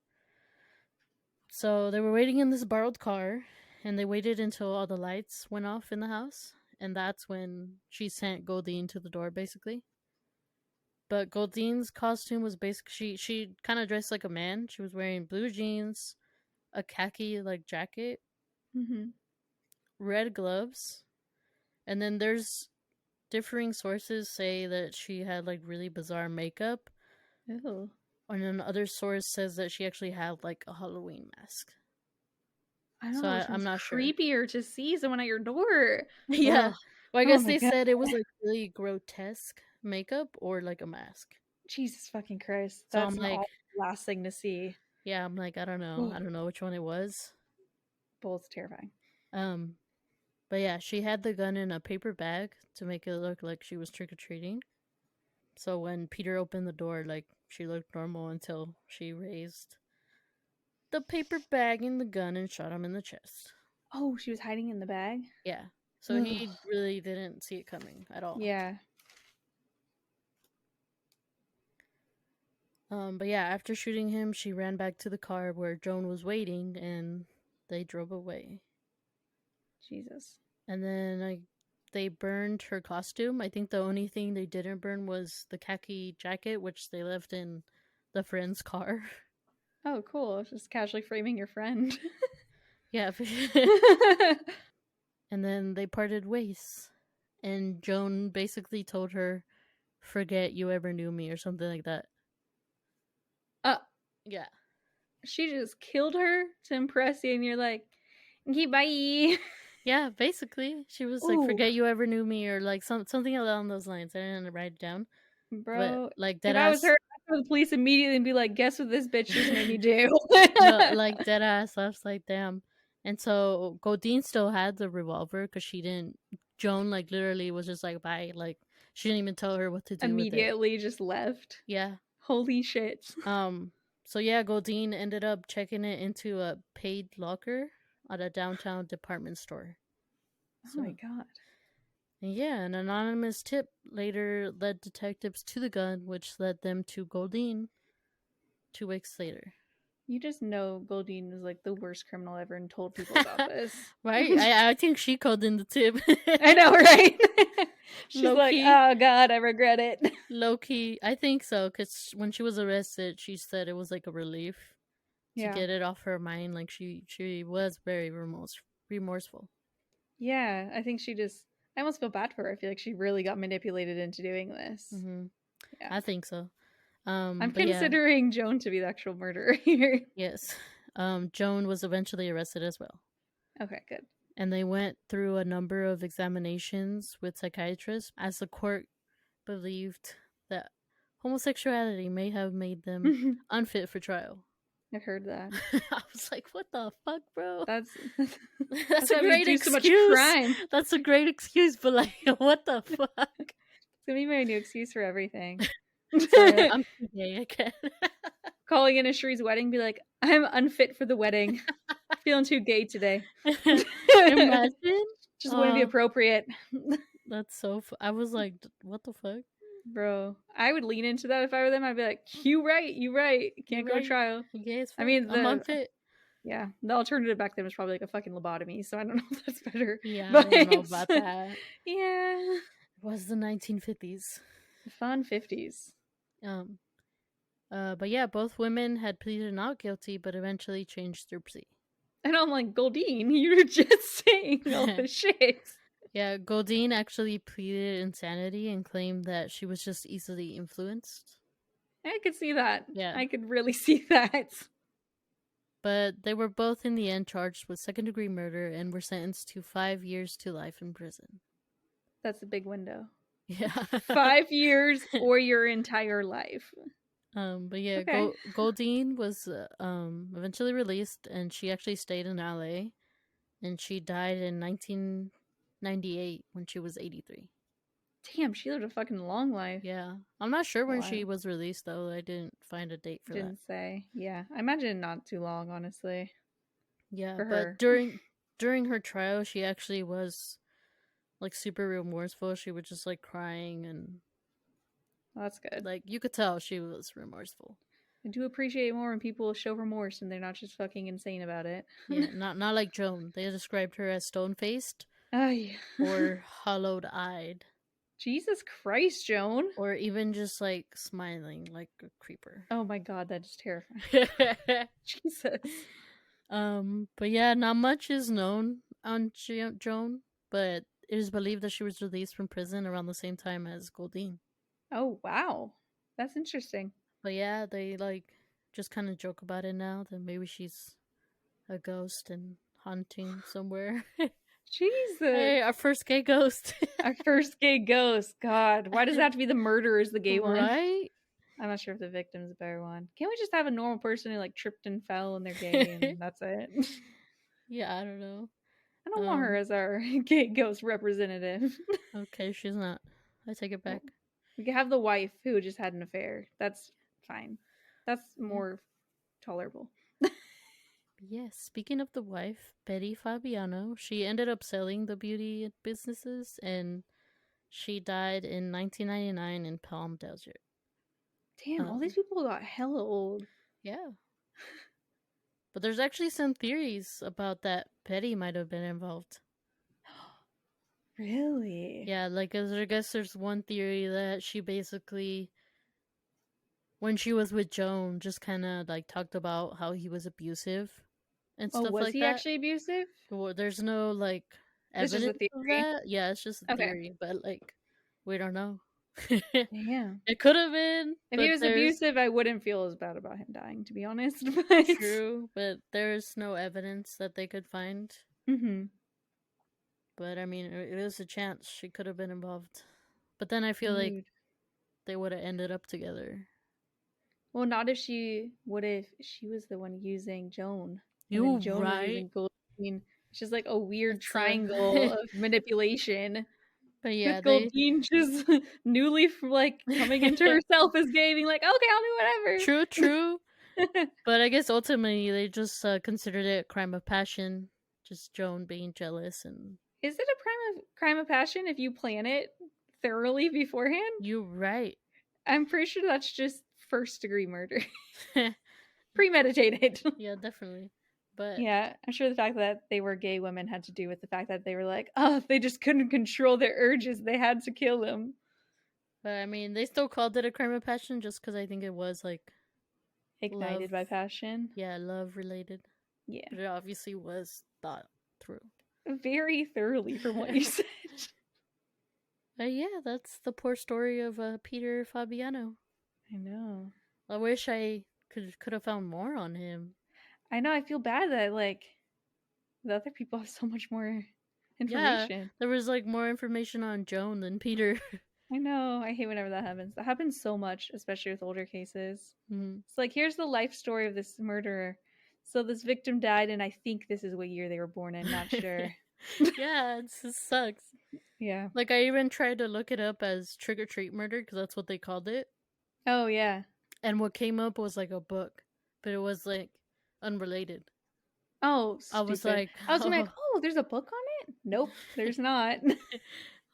So they were waiting in this borrowed car, and they waited until all the lights went off in the house, and that's when she sent Goldine to the door, basically. But Goldine's costume was basically she kind of dressed like a man. She was wearing blue jeans, a khaki like jacket, red gloves, and then there's differing sources say that she had like really bizarre makeup. Ew. And then other source says that she actually had like a Halloween mask. I don't know. I'm not creepier to see someone at your door. Yeah. Ugh. Well, I guess they said it was like really grotesque makeup or like a mask. Jesus fucking Christ. So That's I'm like, the last thing to see. Yeah, I'm like, I don't know. I don't know which one it was. Both terrifying. But yeah, she had the gun in a paper bag to make it look like she was trick-or-treating. So when Peter opened the door, like, she looked normal until she raised the paper bag and the gun and shot him in the chest. Oh, she was hiding in the bag? Yeah. So he really didn't see it coming at all. Yeah. But yeah, after shooting him, she ran back to the car where Joan was waiting, and they drove away. Jesus. And then they burned her costume. I think the only thing they didn't burn was the khaki jacket, which they left in the friend's car. Oh, cool. Just casually framing your friend. Yeah. And then they parted ways. And Joan basically told her, "Forget you ever knew me," or something like that. Yeah. She just killed her to impress you, and you're like, okay, bye. Yeah, basically. She was like, "Forget you ever knew me," or like something along those lines. I didn't write it down. Bro, but, like, if I was her, I'd go to the police immediately and be like, guess what this bitch just made me do? No, like, dead ass. I was like, damn. And so Goldine still had the revolver because she didn't. Joan, like, literally was just like, bye. Like, she didn't even tell her what to do. Immediately just left. Yeah. Holy shit. So yeah, Goldine ended up checking it into a paid locker at a downtown department store. Oh my god. And yeah, an anonymous tip later led detectives to the gun, which led them to Goldine 2 weeks later. You just know Goldine was like the worst criminal ever and told people about this. Right? I think she called in the tip. I know, right? She's Low like, key. oh god, I regret it. Low key, I think so, because when she was arrested, she said it was like a relief to get it off her mind. Like, she was very remorseful. Yeah, I think I almost feel bad for her. I feel like she really got manipulated into doing this. Mm-hmm. Yeah. I think so. I'm considering Joan to be the actual murderer here. Yes. Joan was eventually arrested as well. Okay, good. And they went through a number of examinations with psychiatrists, as the court believed that homosexuality may have made them unfit for trial. I've heard that. I was like, what the fuck, bro? That's a great excuse. So much crime. That's a great excuse, but like, what the fuck? It's gonna be my new excuse for everything. Sorry, I'm too gay again. Calling in a Shree's wedding, be like, I'm unfit for the wedding. Feeling too gay today. Imagine. Just wouldn't be appropriate. That's so I was like, what the fuck? Bro, I would lean into that if I were them. I'd be like, you right. Can't go to trial. I mean, I'm unfit. Yeah, the alternative back then was probably like a fucking lobotomy, so I don't know if that's better. Yeah, I don't know about that. Yeah. It was the 1950s. The fun 50s. But yeah, both women had pleaded not guilty, but eventually changed their plea. And I'm like, Goldine, you were just saying all this shit. Yeah, Goldine actually pleaded insanity and claimed that she was just easily influenced. I could see that. Yeah. I could really see that. But they were both in the end charged with second-degree murder and were sentenced to 5 years to life in prison. That's a big window. Yeah. 5 years or your entire life. But yeah, Okay. Goldine was eventually released, and she actually stayed in LA, and she died in 1998 when she was 83. Damn, she lived a fucking long life. Yeah. I'm not sure when Wow. she was released, though. I didn't find a date for Didn't say. Yeah. I imagine not too long, honestly. Yeah, for but her. during her trial, she actually was like super remorseful. She was just like crying, and Well, that's good. like you could tell she was remorseful. I do appreciate more when people show remorse and they're not just fucking insane about it. Yeah, not like Joan. They described her as stone-faced Ay. or hollowed-eyed. Jesus Christ, Joan. Or even just like smiling like a creeper. Oh my god, that is terrifying. Jesus. But yeah, not much is known on Joan, but it is believed that she was released from prison around the same time as Goldine. Oh wow. That's interesting. But yeah, they like just kind of joke about it now that maybe she's a ghost and haunting somewhere. Jesus. Hey, our first gay ghost. Our first gay ghost. God, why does it have to be the murderers, the gay one? Right? I'm not sure if the victim's a better one. Can't we just have a normal person who like tripped and fell and they're gay and that's it? Yeah, I don't know. I don't want her as our gay ghost representative. Okay, she's not. I take it back. We could have the wife who just had an affair. That's fine. That's more tolerable. Yes, speaking of the wife, Betty Fabiano, she ended up selling the beauty businesses, and she died in 1999 in Palm Desert. Damn, all these people got hella old. Yeah. But there's actually some theories about that Betty might have been involved. Really? Yeah, like I guess there's one theory that she basically, when she was with Joan, just kind of like talked about how he was abusive and stuff like that. Was he actually abusive? Well, there's no like evidence of that. Yeah, it's just a theory, but like we don't know. Yeah, it could have been. If he was abusive, I wouldn't feel as bad about him dying, to be honest. But... True, but there's no evidence that they could find. Mm-hmm. But I mean, it is a chance she could have been involved. But then I feel like they would have ended up together. Well, not if she. What if she was the one using Joan? You Joan right? Was using Goldine. It's just like a weird triangle of manipulation. But yeah, with Goldine just newly like coming into herself as gay, being like, "Okay, I'll do whatever." True. But I guess ultimately they just considered it a crime of passion. Just Joan being jealous and. Is it a crime of passion if you plan it thoroughly beforehand? You're right. I'm pretty sure that's just first-degree murder. Premeditated. Yeah, definitely. But yeah, I'm sure the fact that they were gay women had to do with the fact that they were like, oh, they just couldn't control their urges. They had to kill him. But I mean, they still called it a crime of passion just because I think it was like ignited by passion. Yeah, love related. Yeah. But it obviously was thought through. Very thoroughly from what you said. But yeah, that's the poor story of Peter Fabiano. I know. I wish I could have found more on him. I know. I feel bad that like the other people have so much more information. Yeah, there was like more information on Joan than Peter. I know. I hate whenever that happens. That happens so much, especially with older cases. Mm-hmm. It's like, here's the life story of this murderer. So this victim died, and I think this is what year they were born in. Not sure. Yeah, it just sucks. Yeah. Like, I even tried to look it up as trick-or-treat murder, because that's what they called it. Oh, yeah. And what came up was, like, a book. But it was, like, unrelated. Oh, stupid. I was like, there's a book on it? Nope, there's not.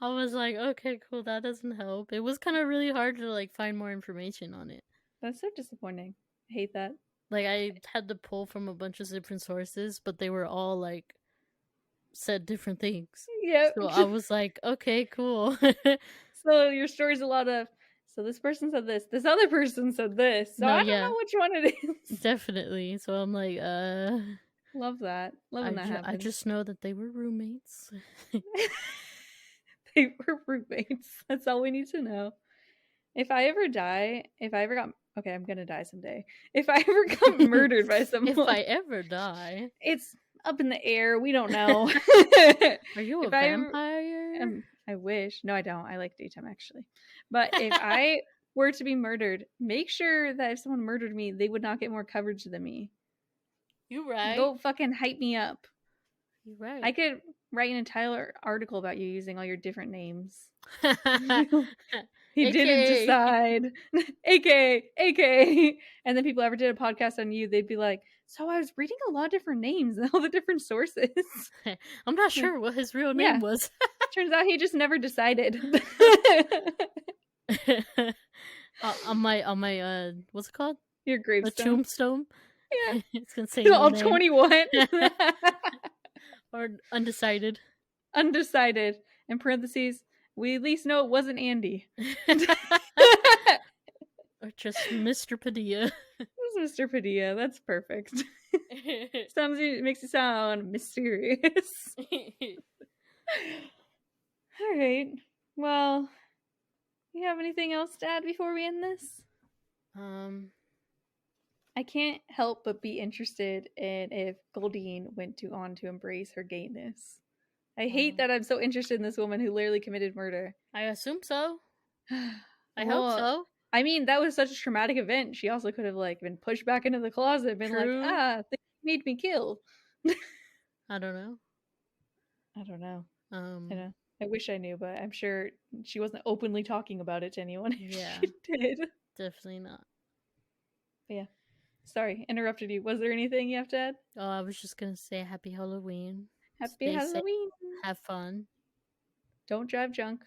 I was like, okay, cool, that doesn't help. It was kind of really hard to, like, find more information on it. That's so disappointing. I hate that. Like, I had to pull from a bunch of different sources, but they were all, like, said different things. Yep. So I was like, okay, cool. So your story's a lot of, so this person said this other person said this. So I don't know which one it is. Definitely. So I'm like, Love that. Love when that happens. I just know that they were roommates. They were roommates. That's all we need to know. If I ever got okay, I'm gonna die someday. If I ever got murdered by someone, if I ever die, it's up in the air. We don't know. Are you a vampire? I wish. No, I don't. I like daytime actually. But if I were to be murdered, make sure that if someone murdered me, they would not get more coverage than me. You right. Go fucking hype me up. You right. I could write an entire article about you using all your different names. He didn't decide. AK. And then people ever did a podcast on you, they'd be like, so I was reading a lot of different names and all the different sources. I'm not sure what his real name was. Turns out he just never decided. on my what's it called? Your gravestone. A tombstone. Yeah. It's gonna say all 21. Or undecided. Undecided. In parentheses, we at least know it wasn't Andy. Or just Mr. Padilla. It was Mr. Padilla. That's perfect. It makes you sound mysterious. All right. Well, you have anything else to add before we end this? I can't help but be interested in if Goldine went on to embrace her gayness. I hate that I'm so interested in this woman who literally committed murder. I assume so. I hope so. I mean, that was such a traumatic event. She also could have been pushed back into the closet and been they made me kill. I don't know. I wish I knew, but I'm sure she wasn't openly talking about it to anyone. Yeah. She did. Definitely not. But yeah. Sorry, interrupted you. Was there anything you have to add? Oh, I was just gonna say Happy Halloween. Happy Halloween. Safe. Have fun. Don't drive drunk.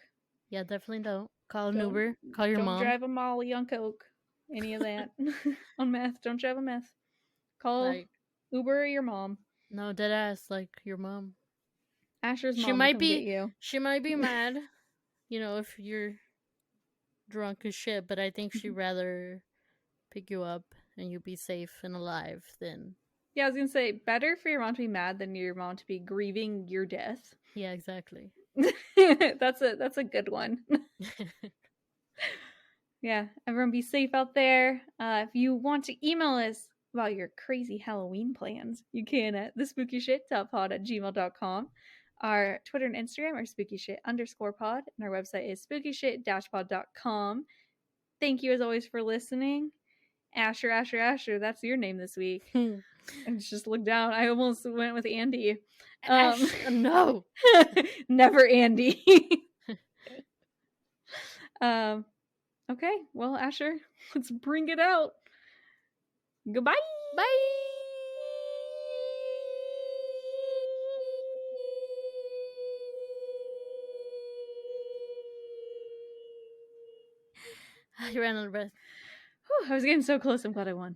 Yeah, definitely don't. Call an Uber. Call your mom. Don't drive a Molly on coke. Any of that. On meth. Don't drive a meth. Call Uber or your mom. No, deadass, your mom. Asher's mom might get you. She might be mad, if you're drunk as shit, but I think she'd rather pick you up and you be safe and alive than... Yeah, I was gonna say, better for your mom to be mad than your mom to be grieving your death. Yeah, exactly. That's a good one. Yeah, everyone be safe out there. If you want to email us about your crazy Halloween plans, you can at thespookyshit.pod@gmail.com. Our Twitter and Instagram are spookyshit_pod, and our website is spookyshit-pod.com. Thank you as always for listening. Asher, that's your name this week. And just look down. I almost went with Andy. No. Never Andy. Okay, well, Asher, let's bring it out. Goodbye. Bye. I ran out of breath. Whew, I was getting so close. I'm glad I won.